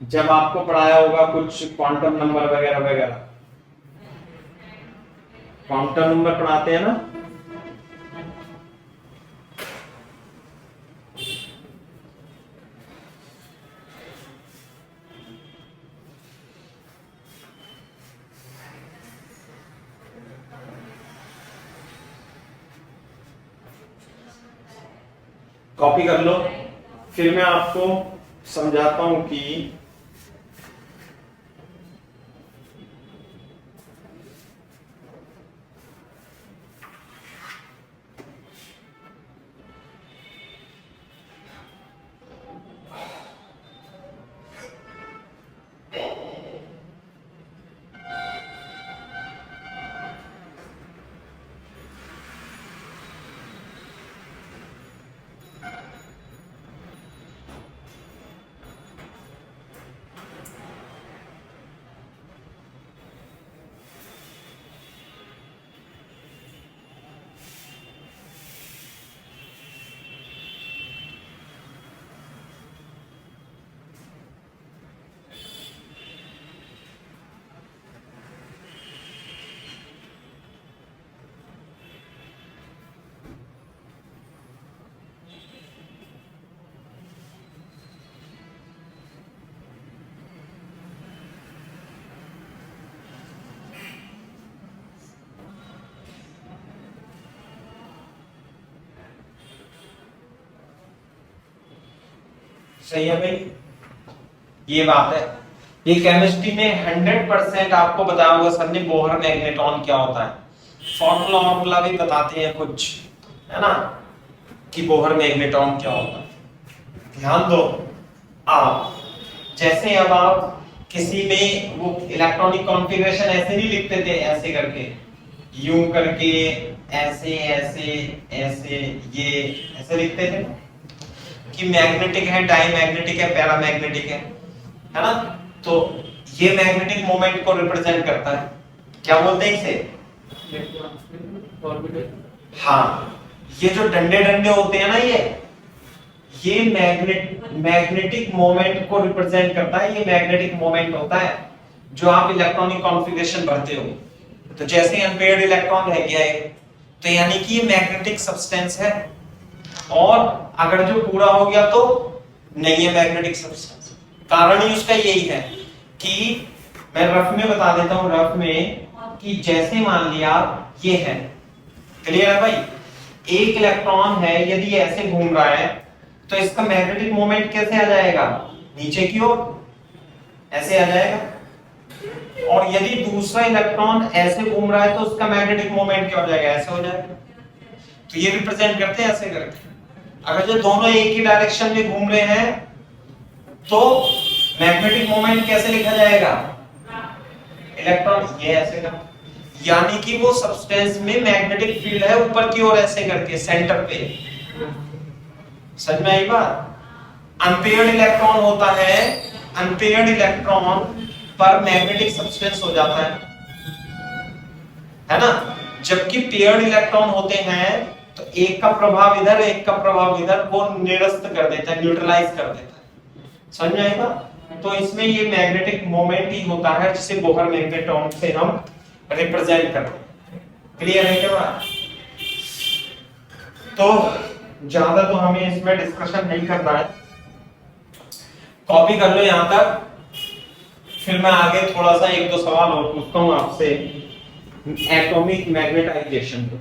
जब आपको पढ़ाया होगा कुछ क्वांटम नंबर वगैरह वगैरह। क्वांटम नंबर पढ़ाते हैं ना। कॉपी कर लो, फिर मैं आपको समझाता हूं कि सही है भाई, ये बात है। ये केमिस्ट्री में 100% आपको बताया होगा सर ने बोहर मैग्नेटॉन क्या होता है, फॉर्मूला फॉर्मूला भी बताते हैं कुछ, है ना, कि बोहर मैग्नेटॉन क्या होता है। ध्यान दो आप, जैसे अब आप किसी में वो इलेक्ट्रॉनिक कॉन्फ़िगरेशन ऐसे नहीं लिखते थे, ऐसे करके, यूं करके, ऐसे ऐसे ऐसे, ये ऐसे लिखते थे कि मैग्नेटिक है, डायमैग्नेटिक है, पैरामैग्नेटिक है ना। तो ये मैग्नेटिक मोमेंट को रिप्रेजेंट करता है, क्या बोलते हैं इसे? हाँ, ये जो डंडे डंडे होते हैं ना, ये मैग्नेटिक मोमेंट को रिप्रेजेंट करता है। ये मैग्नेटिक मोमेंट होता है जो आप इलेक्ट्रॉनिक कॉन्फ़िगरेशन भरते हो। तो जैसे अनपेयर्ड इलेक्ट्रॉन रह गया है, तो यानी कि ये मैग्नेटिक सब्सटेंस है, और अगर जो पूरा हो गया तो नहीं है मैग्नेटिक सब्सटेंस। कारण ही उसका यही है कि मैं रफ में बता देता हूं, रफ में, कि जैसे मान लिया ये है, क्लियर है भाई, एक इलेक्ट्रॉन है, यदि ऐसे घूम रहा है तो इसका मैग्नेटिक मोमेंट कैसे आ जाएगा? नीचे की ओर ऐसे आ जाएगा। और यदि दूसरा इलेक्ट्रॉन ऐसे घूम रहा है तो उसका मैग्नेटिक मोमेंट क्या हो जाएगा? ऐसे हो जाएगा। तो ये रिप्रेजेंट करते हैं ऐसे करके। अगर जो दोनों एक ही डायरेक्शन में घूम रहे हैं तो मैग्नेटिक मोमेंट कैसे लिखा जाएगा? इलेक्ट्रॉन ये ऐसे का, यानी कि वो सब्सटेंस में मैग्नेटिक फील्ड है ऊपर की ओर ऐसे करके सेंटर पे। समझ में आई बात? अनपेयर्ड इलेक्ट्रॉन होता है, अनपेयर्ड इलेक्ट्रॉन पर मैग्नेटिक सब्सटेंस हो जाता है ना। जबकि पेयर्ड इलेक्ट्रॉन होते हैं तो एक का प्रभाव इधर, एक का प्रभाव इधर, वो निरस्त कर देता है, न्यूट्रलाइज कर देता है। समझ में आएगा? तो इसमें ये मैग्नेटिक मोमेंट ही होता है जिसे बोहर मैग्नेटॉन से हम रिप्रेजेंट करते हैं। क्लियर है क्या बात? तो ज्यादा तो हमें इसमें डिस्कशन नहीं करना है, कॉपी कर लो यहां तक, फिर मैं आगे थोड़ा सा एक दो सवाल और पूछता हूं आपसे एटॉमिक मैग्नेटाइजेशन पे।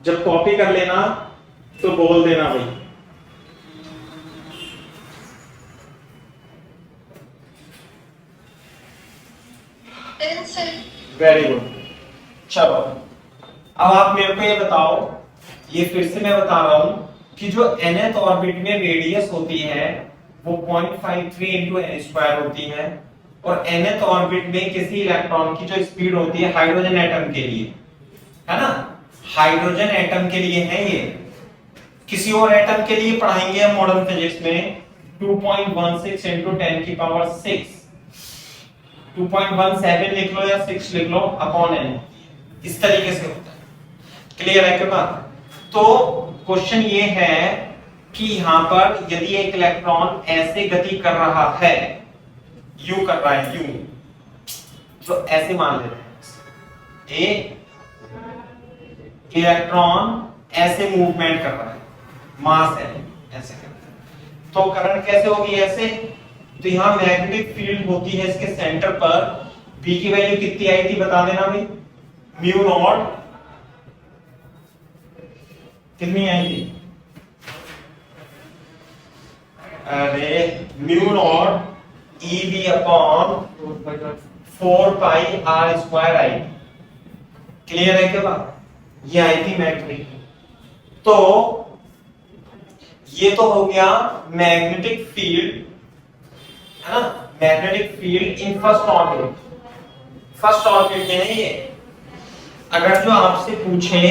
जब कॉपी कर लेना तो बोल देना भाई। Very good. चलो अब आप मेरे को ये बताओ, ये फिर से मैं बता रहा हूं कि जो nth ऑर्बिट में रेडियस होती है वो 0.53 इंटू एन स्क्वायर होती है, और nth ऑर्बिट में किसी इलेक्ट्रॉन की जो स्पीड होती है हाइड्रोजन एटम के लिए, है ना, हाइड्रोजन एटम के लिए है ये। किसी और एटम के लिए पढ़ाएंगे हम मॉडर्न फिजिक्स में 2.16 इंटू 10 की पावर 6, 2.17 लिख लो या 6 लिख लो अपॉन एन, इस तरीके से होता है। क्लियर है क्या बात? तो क्वेश्चन ये है कि यहां पर यदि एक इलेक्ट्रॉन ऐसे गति कर रहा है, यू कर रहा है, यू, तो ऐसे मान लेते हैं एक इलेक्ट्रॉन ऐसे मूवमेंट कर रहा है, मास है ऐसे करता है, तो करंट कैसे होगी ऐसे? तो यहां मैग्नेटिक फील्ड होती है इसके सेंटर पर, बी की वैल्यू कितनी आई थी बता देना भाई, म्यू नॉट कितनी आई थी? अरे mu naught e B upon 4 pi r square I. Clear है क्या बात? ये आई थी मैग्नेटिक। तो ये तो हो गया मैग्नेटिक फील्ड, है ना, magnetic field in first orbit. First orbit में है ये। अगर जो आपसे पूछे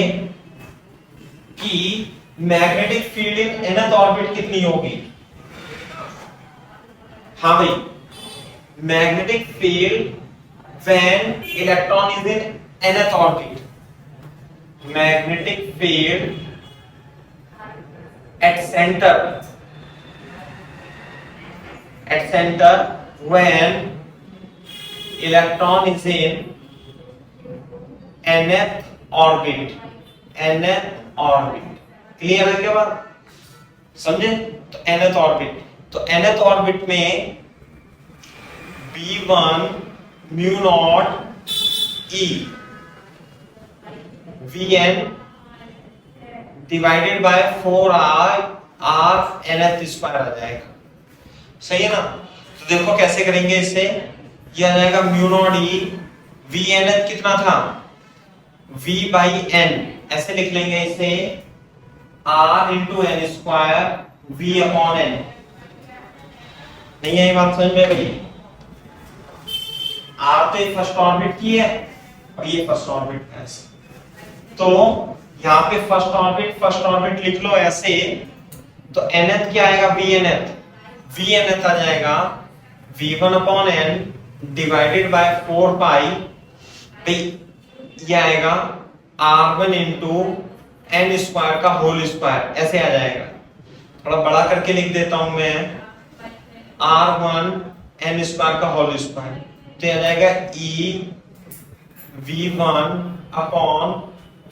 कि मैग्नेटिक फील्ड इन nth ऑर्बिट कितनी होगी, हाँ भाई, magnetic field when electron is in nth orbit, magnetic field at center when electron is in nth orbit, nth orbit। Clear है क्या बात? समझे? तो nth ऑर्बिट, तो nth ऑर्बिट में v1 mu naught e vn divided by 4r r nth square आ जाएगा। सही है ना? तो देखो कैसे करेंगे इसे, ये आ जाएगा mu naught e v nth कितना था, v बाई n, ऐसे लिख लेंगे इसे r into n square v upon n। नहीं है ये बात समझ में भाई? r तो ये फर्स्ट ऑर्बिट की है और ये फर्स्ट ऑर्बिट का है, तो यहाँ पे फर्स्ट ऑर्बिट लिख लो ऐसे, तो nth क्या आएगा, v nth आ जाएगा v1 upon n divided by 4 पाई, ये आएगा r1 इंटू एन स्क्वायर का होल स्क्वायर, ऐसे आ जाएगा। थोड़ा बड़ा करके लिख देता हूं मैं, r1 एन स्क्वायर का होल स्क्वायर, तो आ जाएगा e v1 अपॉन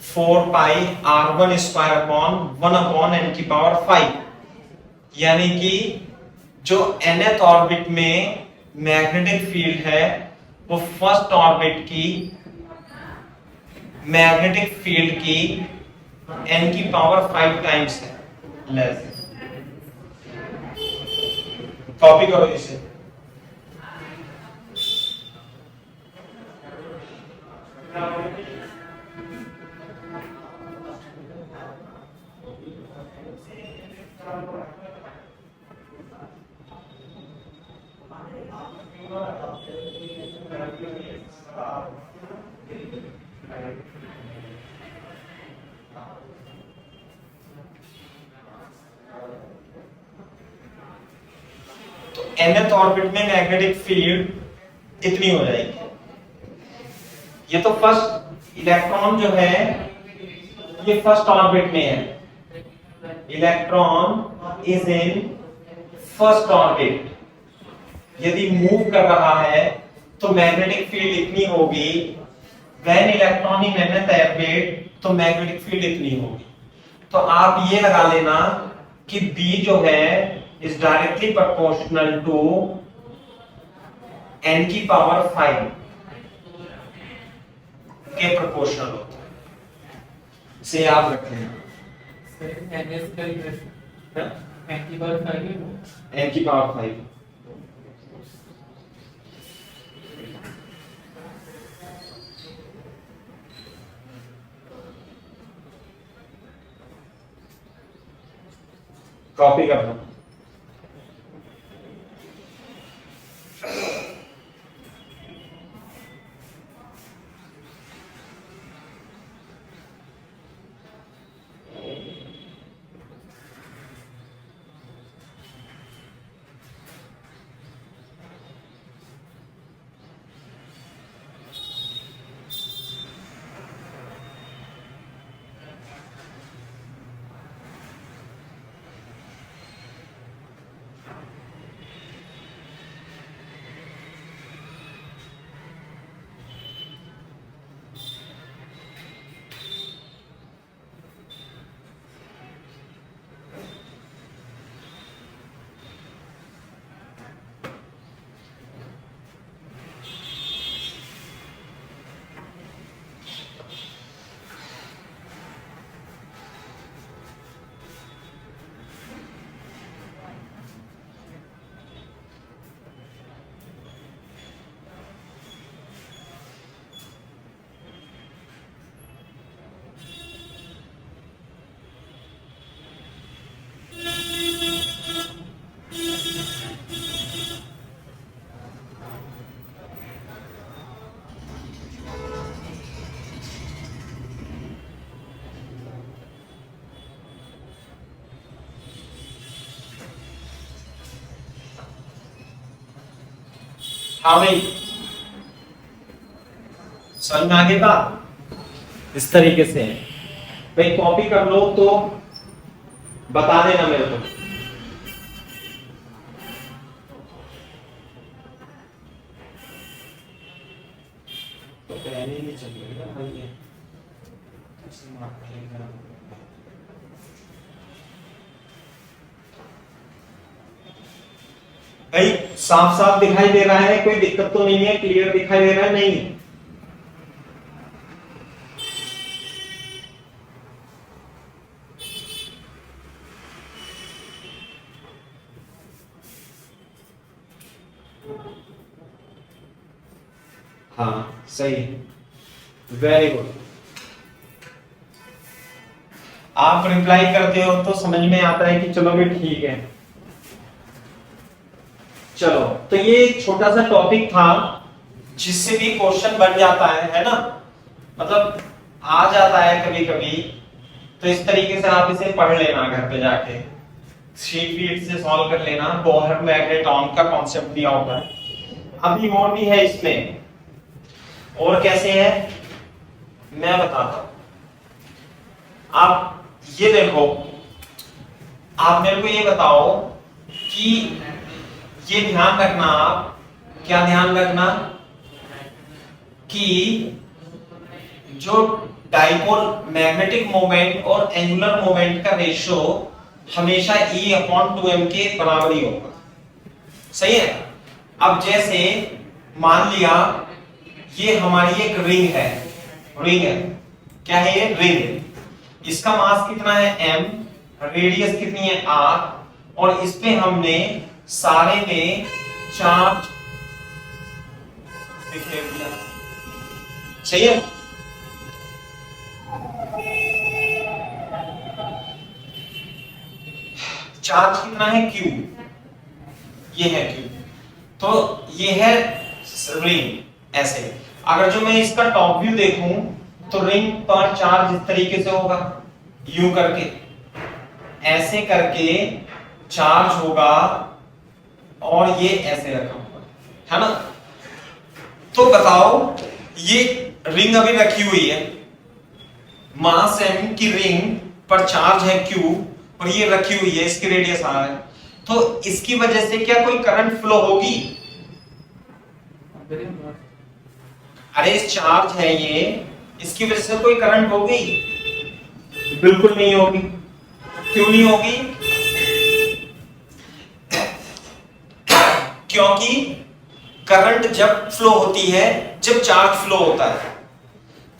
4 पाई r1 square upon 1 upon n की पावर 5। यानी कि जो nth ऑर्बिट में मैग्नेटिक फील्ड है वो फर्स्ट ऑर्बिट की मैग्नेटिक फील्ड की n की पावर 5 टाइम्स है, लेस। कॉपी करो इसे। तो nth ऑर्बिट में मैग्नेटिक फील्ड इतनी हो जाएगी। ये तो फर्स्ट इलेक्ट्रॉन जो है ये फर्स्ट ऑर्बिट में है, electron is in first orbit. यदि मूव कर रहा है तो मैग्नेटिक फील्ड इतनी होगी, when electron in nth orbit तो मैग्नेटिक फील्ड इतनी होगी। तो आप ये लगा लेना कि B जो है is directly proportional to n की पावर 5 के प्रोपोर्शनल होता है, इसे याद रखें। एनएस का एन की पावर 5 है, n की पावर 5। कॉपी करना। हाँ भाई, समझ में आगे बात? इस तरीके से है भाई, कॉपी कर लो तो बता देना मेरे को। तो पहले नहीं चलेगा भाई, ये भाई साफ साफ दिखाई दे रहा है, कोई दिक्कत तो नहीं है? क्लियर दिखाई दे रहा है? नहीं? हाँ सही, वेरी गुड। आप रिप्लाई करते हो तो समझ में आता है कि चलो भी ठीक है। चलो, तो ये एक छोटा सा टॉपिक था जिससे भी क्वेश्चन बन जाता है ना, मतलब आ जाता है कभी कभी। तो इस तरीके से आप इसे पढ़ लेना घर पे जाके, शीट वीट से सॉल्व कर लेना। बोहर मैग्नेट्रॉन का कॉन्सेप्ट दिया होता है। अभी और भी है इसमें, और कैसे है मैं बताता हूं। आप ये देखो, आप मेरे को ये बताओ कि ये ध्यान रखना, आप क्या ध्यान रखना कि जो डाइपोल मैग्नेटिक मोमेंट और एंगुलर मोमेंट का रेशियो हमेशा E/2m के बराबर ही होगा। सही है? अब जैसे मान लिया ये हमारी एक रिंग है, क्या है ये? रिंग। इसका मास कितना है m, रेडियस कितनी है r, और इस पे हमने सारे में चार्ज बिखेर दिया। सही है? चार्ज कितना है? q, ये है q। तो ये है रिंग। ऐसे अगर जो मैं इसका टॉप व्यू देखूं तो रिंग पर चार्ज इस तरीके से होगा, यूं करके, ऐसे करके चार्ज होगा, और ये ऐसे रखा होगा, है ना? तो बताओ, ये रिंग अभी रखी हुई है, मास m की रिंग पर चार्ज है q, और ये रखी हुई है, इसकी रेडियस r है। तो इसकी वजह से क्या कोई करंट फ्लो होगी? अरे चार्ज है ये, इसकी वजह से कोई करंट होगी? बिल्कुल नहीं होगी। क्यों नहीं होगी? क्योंकि करंट जब फ्लो होती है जब चार्ज फ्लो होता है।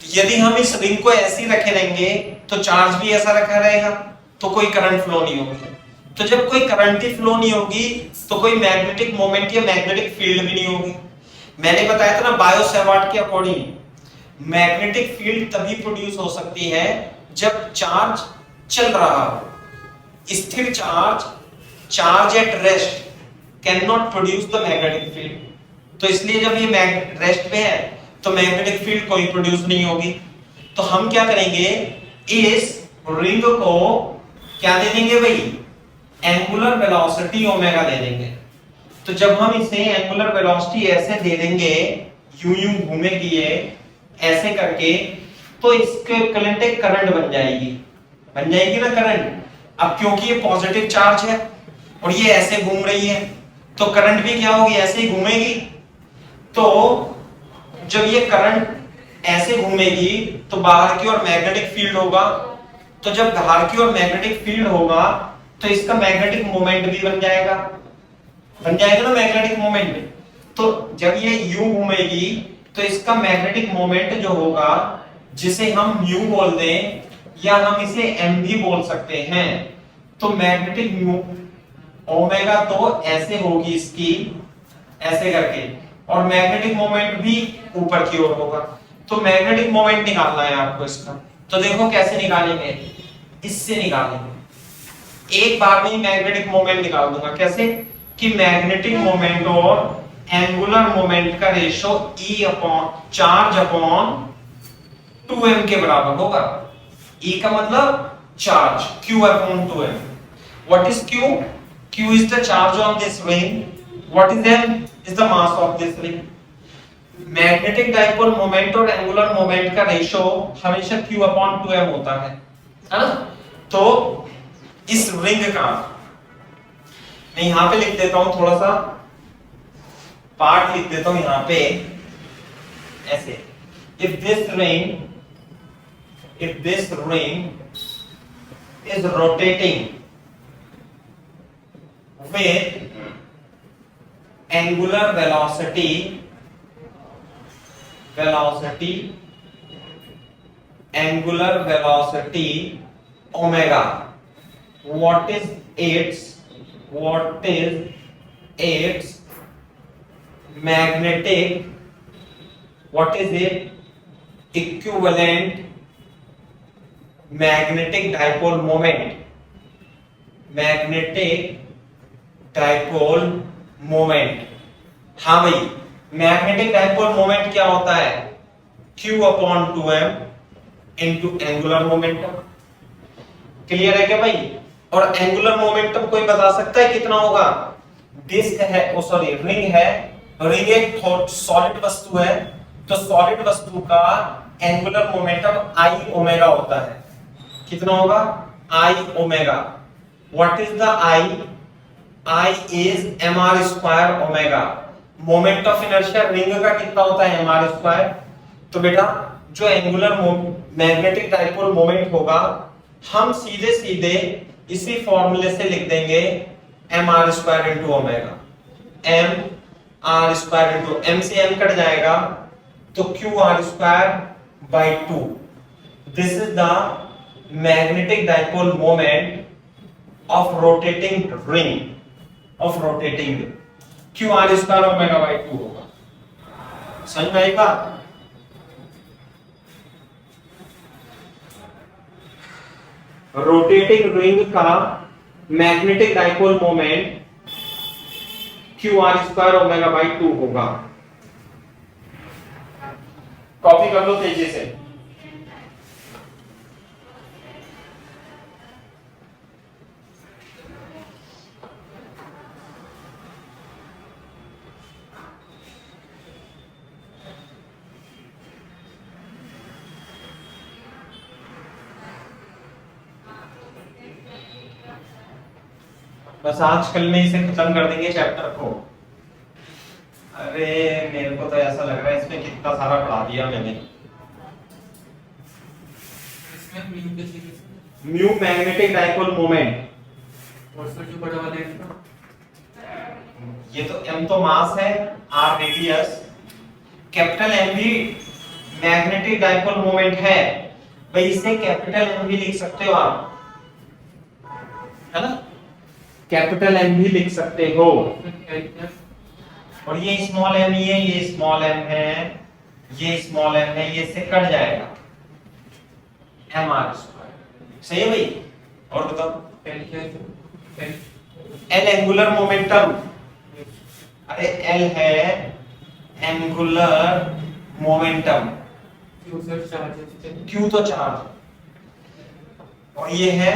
तो यदि हम इस रिंग को ऐसे ही रखे रहेंगे तो चार्ज भी ऐसा रखा रहेगा, तो कोई करंट फ्लो नहीं होगी। तो जब कोई करंट ही फ्लो नहीं होगी तो कोई मैग्नेटिक मोमेंट या मैग्नेटिक फील्ड भी नहीं होगी। मैंने बताया था ना बायो-सेवर्ट के अकॉर्डिंग मैग्नेटिक फील्ड तभी प्रोड्यूस हो सकती है जब चार्ज चल रहा हो। स्थिर charge at rest can not produce the magnetic field. तो इसलिए जब ये रेस्ट पे है तो मैग्नेटिक फील्ड कोई प्रोड्यूस नहीं होगी। तो हम क्या करेंगे, इस रिंग को क्या दे देंगे भाई, एंगुलर वेलोसिटी ओमेगा दे देंगे। तो जब हम इसे एंगुलर वेलोसिटी ऐसे दे देंगे, यूं यूं घूमेगी ये ऐसे करके, तो इसके इक्विवेलेंट एक करंट बन जाएगी ना करंट। अब क्योंकि ये पॉजिटिव चार्ज है और ये ऐसे घूम रही है तो करंट भी क्या होगी, ऐसे ही घूमेगी। तो जब ये करंट ऐसे घूमेगी तो बाहर की ओर मैग्नेटिक फील्ड होगा। तो जब बाहर की ओर मैग्नेटिक फील्ड होगा तो इसका मैग्नेटिक मोमेंट भी बन जाएगा ना मैग्नेटिक मोमेंट। तो जब ये यूं घूमेगी तो इसका मैग्नेटिक मोमेंट जो होगा, जिसे हम म्यू बोल दें या हम इसे एम भी बोल सकते हैं, तो मैग्नेटिक ओमेगा तो ऐसे होगी इसकी ऐसे करके, और मैग्नेटिक मोमेंट भी ऊपर की ओर होगा। तो मैग्नेटिक मोमेंट निकालना है आपको इसका। तो देखो कैसे निकालेंगे, इससे निकालेंगे। एक बार में मैग्नेटिक मोमेंट निकाल दूंगा। कैसे कि मैग्नेटिक मोमेंट और एंगुलर मोमेंट का ratio E upon charge upon 2m के बराबर होगा। E का मतलब charge, Q upon 2m। What is Q? Q is the charge on this ring. What is M? Is the mass of this ring. Magnetic dipole moment और angular moment का ratio हमेशा Q upon 2m होता है ना। तो इस ring का मैं यहां पे लिख देता हूं, थोड़ा सा पार्ट लिख देता हूं यहां पे ऐसे। if this ring is rotating with angular velocity omega, what is its magnetic, what is it equivalent magnetic dipole moment, हाँ भाई, मैग्नेटिक डाइपोल मोमेंट क्या होता है, Q upon 2m into angular momentum. Clear है क्या भाई? और एंगुलर मोमेंटम कोई बता सकता है कितना होगा? डिस्क है, सॉरी रिंग है, रिंग एक सॉलिड वस्तु है, तो सॉलिड वस्तु का एंगुलर मोमेंटम I ओमेगा होता है। कितना होगा? I omega. What is the I is mr square omega. Moment of inertia ring का कितना होता है? mr square. तो बेटा जो एंगुलर मैग्नेटिक डाइपोल मोमेंट होगा, हम सीधे सीधे इसी फॉर्मूले से लिख देंगे mr square into omega. mr square into m से m कट जाएगा तो qr square by 2। This is the magnetic dipole moment of rotating ring, QR square omega by 2 होगा। समझ में आएगा? रोटेटिंग रिंग का magnetic dipole moment QR square omega by 2 होगा। Copy कर लो तेजी से। बस आज कल में इसे खत्म कर देंगे चैप्टर को। अरे मेरे को तो ऐसा लग रहा है इसमें कितना सारा पढ़ा दिया मैंने। म्यू मैग्नेटिक डाइपोल मोमेंट, और जो बड़ा वाला ये तो m तो मास है, r रेडियस, कैपिटल M भी मैग्नेटिक डाइपोल मोमेंट है। भाई इसे कैपिटल M भी लिख सकते हो आप, है ना, कैपिटल M भी लिख सकते हो। और ये स्मॉल m, ये स्मॉल m है, ये स्मॉल m है, ये से कट जाएगा mr²। सही है भाई। और बताओ L एंगुलर मोमेंटम, अरे L है एंगुलर मोमेंटम, Q तो चार्ज, और ये है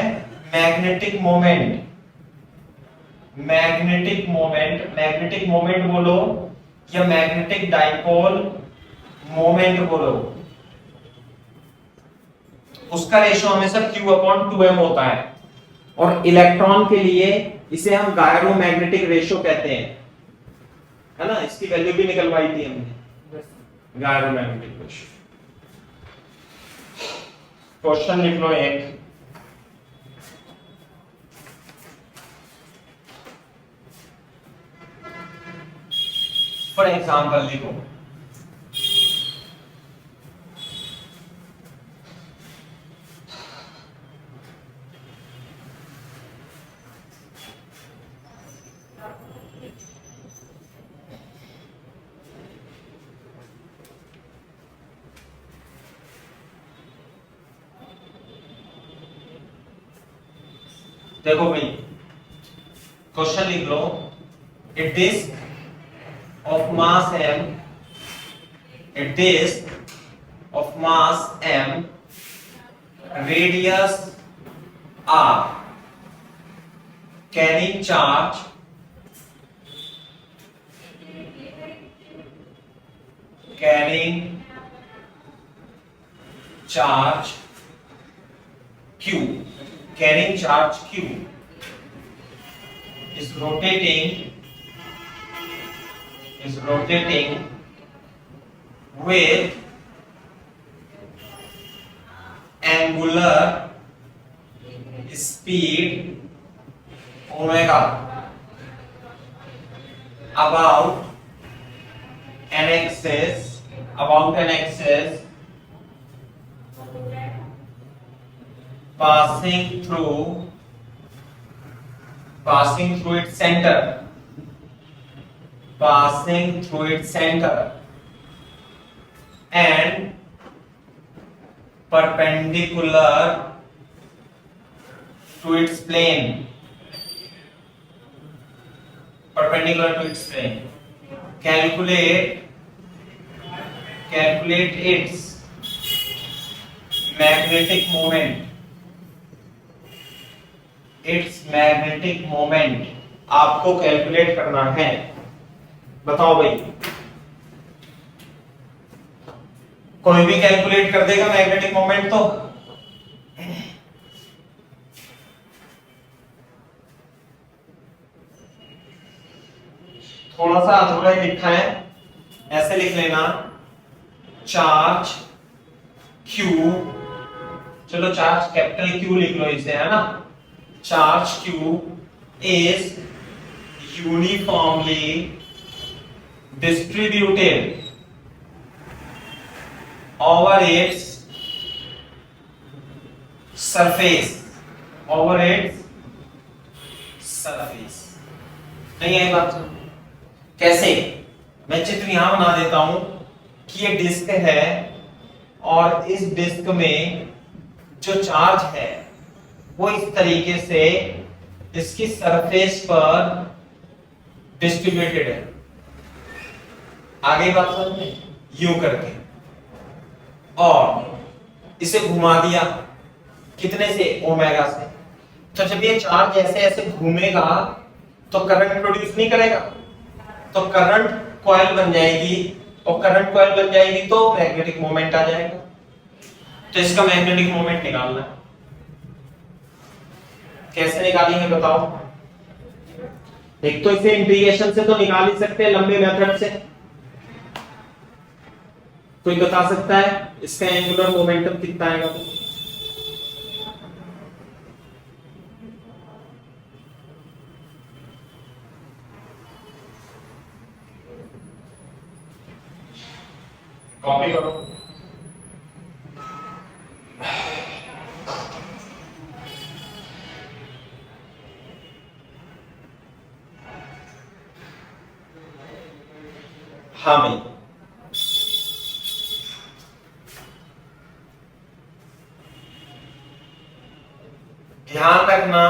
magnetic moment. Magnetic moment, magnetic moment बोलो या मैग्नेटिक डाइपोल मोमेंट बोलो, उसका रेशियो हमेशा Q/2m होता है। और इलेक्ट्रॉन के लिए इसे हम गायरोमैग्नेटिक रेशियो कहते हैं, है ना, इसकी वैल्यू भी निकलवाई थी हमने, गायरोमैग्नेटिक रेशियो। क्वेश्चन लिख लो एक, फॉर एग्जाम्पल लिखो, देखो भाई क्वेश्चन लिख लो, a disc of mass m, a disc of mass m, radius r, carrying charge q, carrying charge q is rotating with angular speed omega about an axis passing through its center, and perpendicular to its plane, calculate its magnetic moment, आपको calculate करना है। बताओ भाई, कोई भी calculate कर देगा magnetic moment तो? थोड़ा सा अधूरा ही लिखा है, ऐसे लिख लेना, चार्ज Q, चलो चार्ज कैपिटल Q लिख लो इसे, है ना, charge Q is uniformly distributed over its surface, नहीं आई बात? कैसे? मैं चित्र यहां बना देता हूं कि ये डिस्क है और इस डिस्क में जो चार्ज है वो इस तरीके से इसकी सरफेस पर डिस्ट्रीब्यूटेड है। आगे बात समझ में, यूं करके, और इसे घुमा दिया कितने से, ओमेगा से। तो जब ये चार्ज ऐसे ऐसे घूमेगा तो करंट प्रोड्यूस नहीं करेगा, तो करंट कॉइल बन जाएगी, और करंट कॉइल बन जाएगी तो मैग्नेटिक मोमेंट आ जाएगा। तो इसका मैग्नेटिक मोमेंट निकालना है। कैसे निकालेंगे बताओ? एक तो इसे इंटीग्रेशन से तो निकाल ही सकते हैं, लंबे मेथड से। कोई बता सकता है इसका एंगुलर मोमेंटम कितना आएगा? कॉपी करो। हाँ भाई, ध्यान रखना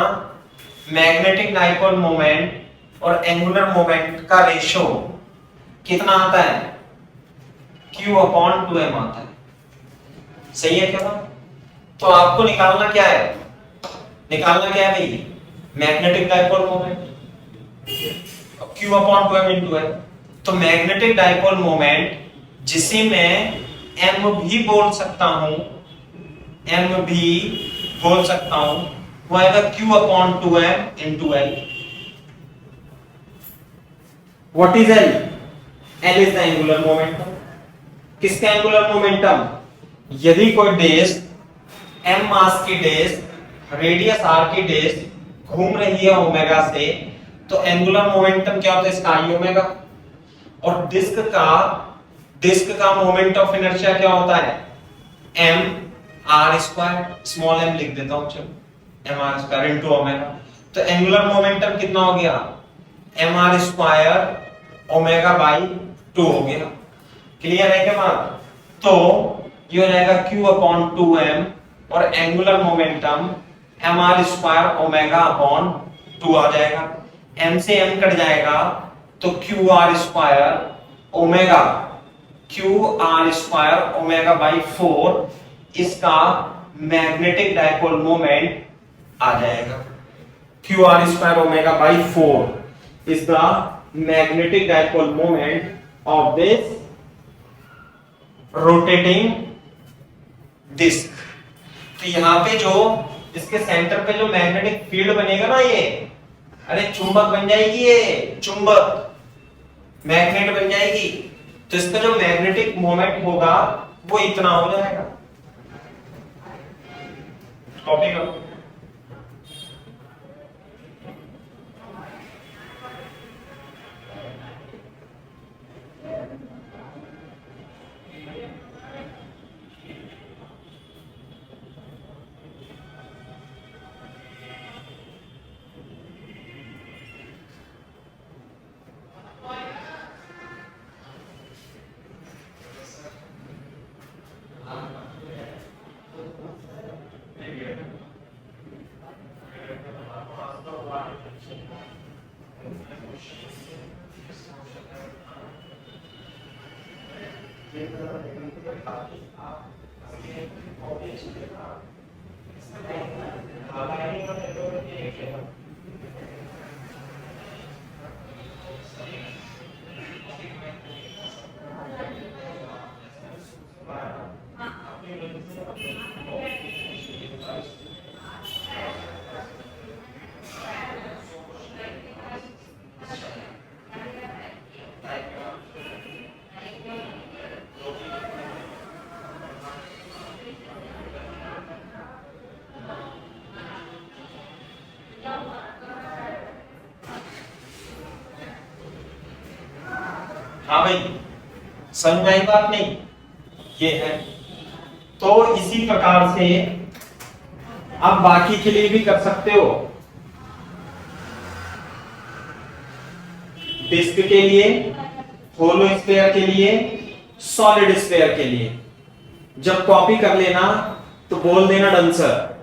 मैग्नेटिक डाइपोल मोमेंट और एंगुलर मोमेंट का रेशो कितना आता है, Q/2m आता है। सही है क्या बात? तो आपको निकालना क्या है, भाई magnetic dipole moment Q/2m into है। तो मैग्नेटिक डाइपोल मोमेंट जिसे मैं m भी बोल सकता हूं, वो आएगा Q/2m into L। What is L? L is the angular momentum. किसका एंगुलर मोमेंटम? यदि कोई डिस्क m मास की डिस्क रेडियस r की डिस्क घूम रही है ओमेगा से, तो एंगुलर मोमेंटम क्या होता है इसका, i ओमेगा। और डिस्क का मोमेंट ऑफ इनर्शिया क्या होता है, m r square, small m लिख देता हूं, चलो m r square into omega. तो एंगुलर मोमेंटम कितना हो गया, m r square omega by 2 हो गया। क्लियर है क्या बात? तो ये हो जाएगा Q/2m और angular momentum m r square omega upon 2 आ जाएगा। m से m कट जाएगा तो q r square omega by 4 इसका मैग्नेटिक डाइपोल मोमेंट आ जाएगा। Q r square omega by 4 is the magnetic dipole moment of this rotating disc. तो यहां पे जो इसके सेंटर पे जो मैग्नेटिक फील्ड बनेगा ना, ये अरे चुंबक बन जाएगी, ये चुंबक मैग्नेट बन जाएगी। तो इसका जो मैग्नेटिक मोमेंट होगा वो इतना हो जाएगा। कॉपी करो। हाँ भाई, समझ में आई बात? नहीं, ये है। तो इसी प्रकार से आप बाकी के लिए भी कर सकते हो। डिस्क के लिए, होलो स्फीयर के लिए, सॉलिड स्फीयर के लिए जब कॉपी कर लेना तो बोल देना डन सर।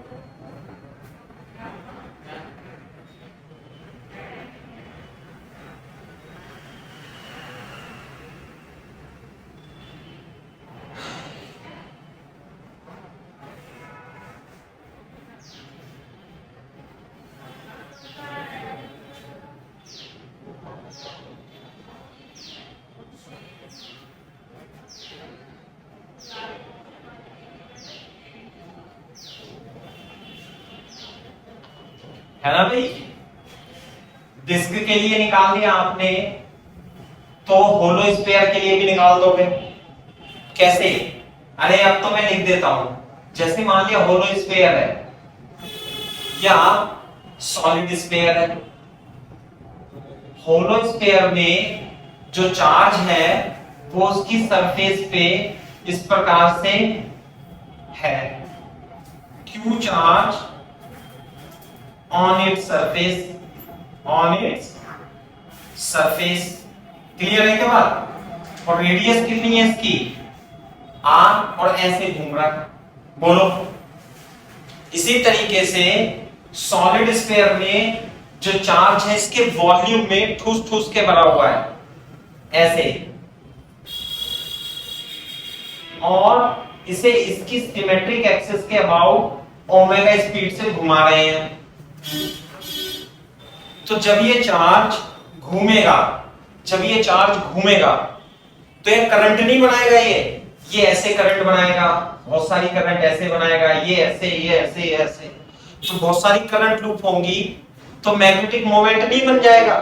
है ना भाई? डिस्क के लिए निकाल लिया आपने, तो होलो स्फीयर के लिए भी निकाल दोगे। कैसे? अरे अब तो मैं लिख देता हूं। जैसे मान लिया होलो स्फीयर है या सॉलिड स्फीयर है। होलो स्फीयर में जो चार्ज है वो उसकी सरफेस पे इस प्रकार से है, Q charge on its surface, on its surface. Clear है क्या बात? और रेडियस कितनी है इसकी? R, और ऐसे घूम रहा है। बोलो। इसी तरीके से सॉलिड स्फीयर में जो चार्ज है इसके वॉल्यूम में ठूस ठूस के भरा हुआ है ऐसे, और इसे इसकी सिमेट्रिक एक्सिस के अबाउट ओमेगा स्पीड से घुमा रहे हैं। तो जब ये चार्ज घूमेगा, तो ये करंट नहीं बनाएगा, ये ऐसे करंट बनाएगा, बहुत सारी करंट ऐसे बनाएगा, ये ऐसे, ये ऐसे, ये ऐसे। तो बहुत सारी करंट लूप होंगी तो मैग्नेटिक मोमेंट नहीं बन जाएगा।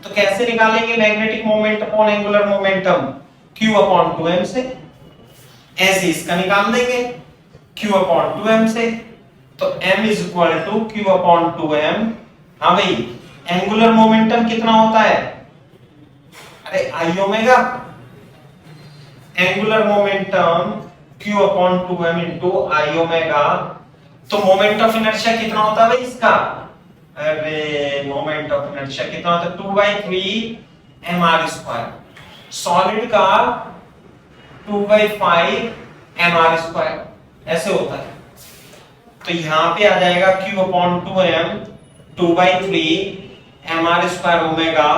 तो कैसे निकालेंगे magnetic moment upon angular momentum? Q upon 2m से। ऐसे इसका निकाल देंगे Q अपॉन 2m से। तो m is equal to Q upon 2m। हाँ भाई, एंगुलर मोमेंटम कितना होता है? अरे I omega. Angular momentum Q upon 2m into I omega. तो मोमेंट ऑफ इनर्शिया कितना होता है भाई इसका? अरे मोमेंट ऑफ इनर्शिया कितना होता है? 2/3 mr²। सॉलिड का 2/5 mr², ऐसे होता है। तो यहां पे आ जाएगा Q upon 2m 2/3 mr² omega.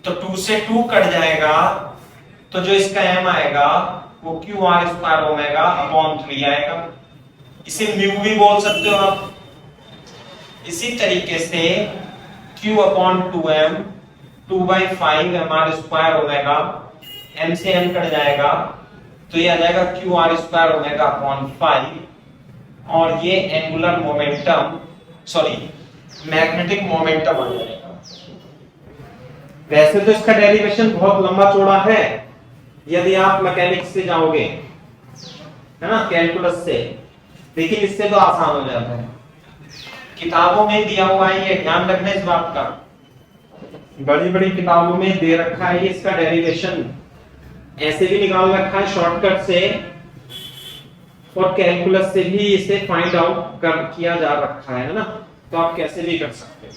तो 2 से 2 कट जाएगा, तो जो इसका m आएगा वो QR² ओमेगा अपॉन 3 आएगा। इसे म्यू भी बोल सकते हो आप। इसी तरीके से Q upon 2m 2/5 mr² omega, m से m कट जाएगा, तो ये आ जाएगा QR² ओमेगा अपॉन 5, और ये angular momentum, sorry magnetic momentum आ जाएगा। वैसे तो इसका डेरिवेशन बहुत लंबा चौड़ा है, यदि आप मैकेनिक्स से जाओगे, है ना, कैलकुलस से, लेकिन इससे तो आसान हो जाता है। किताबों में दिया हुआ है, ये ध्यान रखना इस बात का, बड़ी बड़ी किताबों में दे रखा है ये इसका डेरिवेशन, ऐसे भी निकाल रखा है शॉर्टकट से, और कैलकुलस से भी इसे फाइंड आउट किया जा रखा है ना, तो आप कैसे भी कर सकते हैं।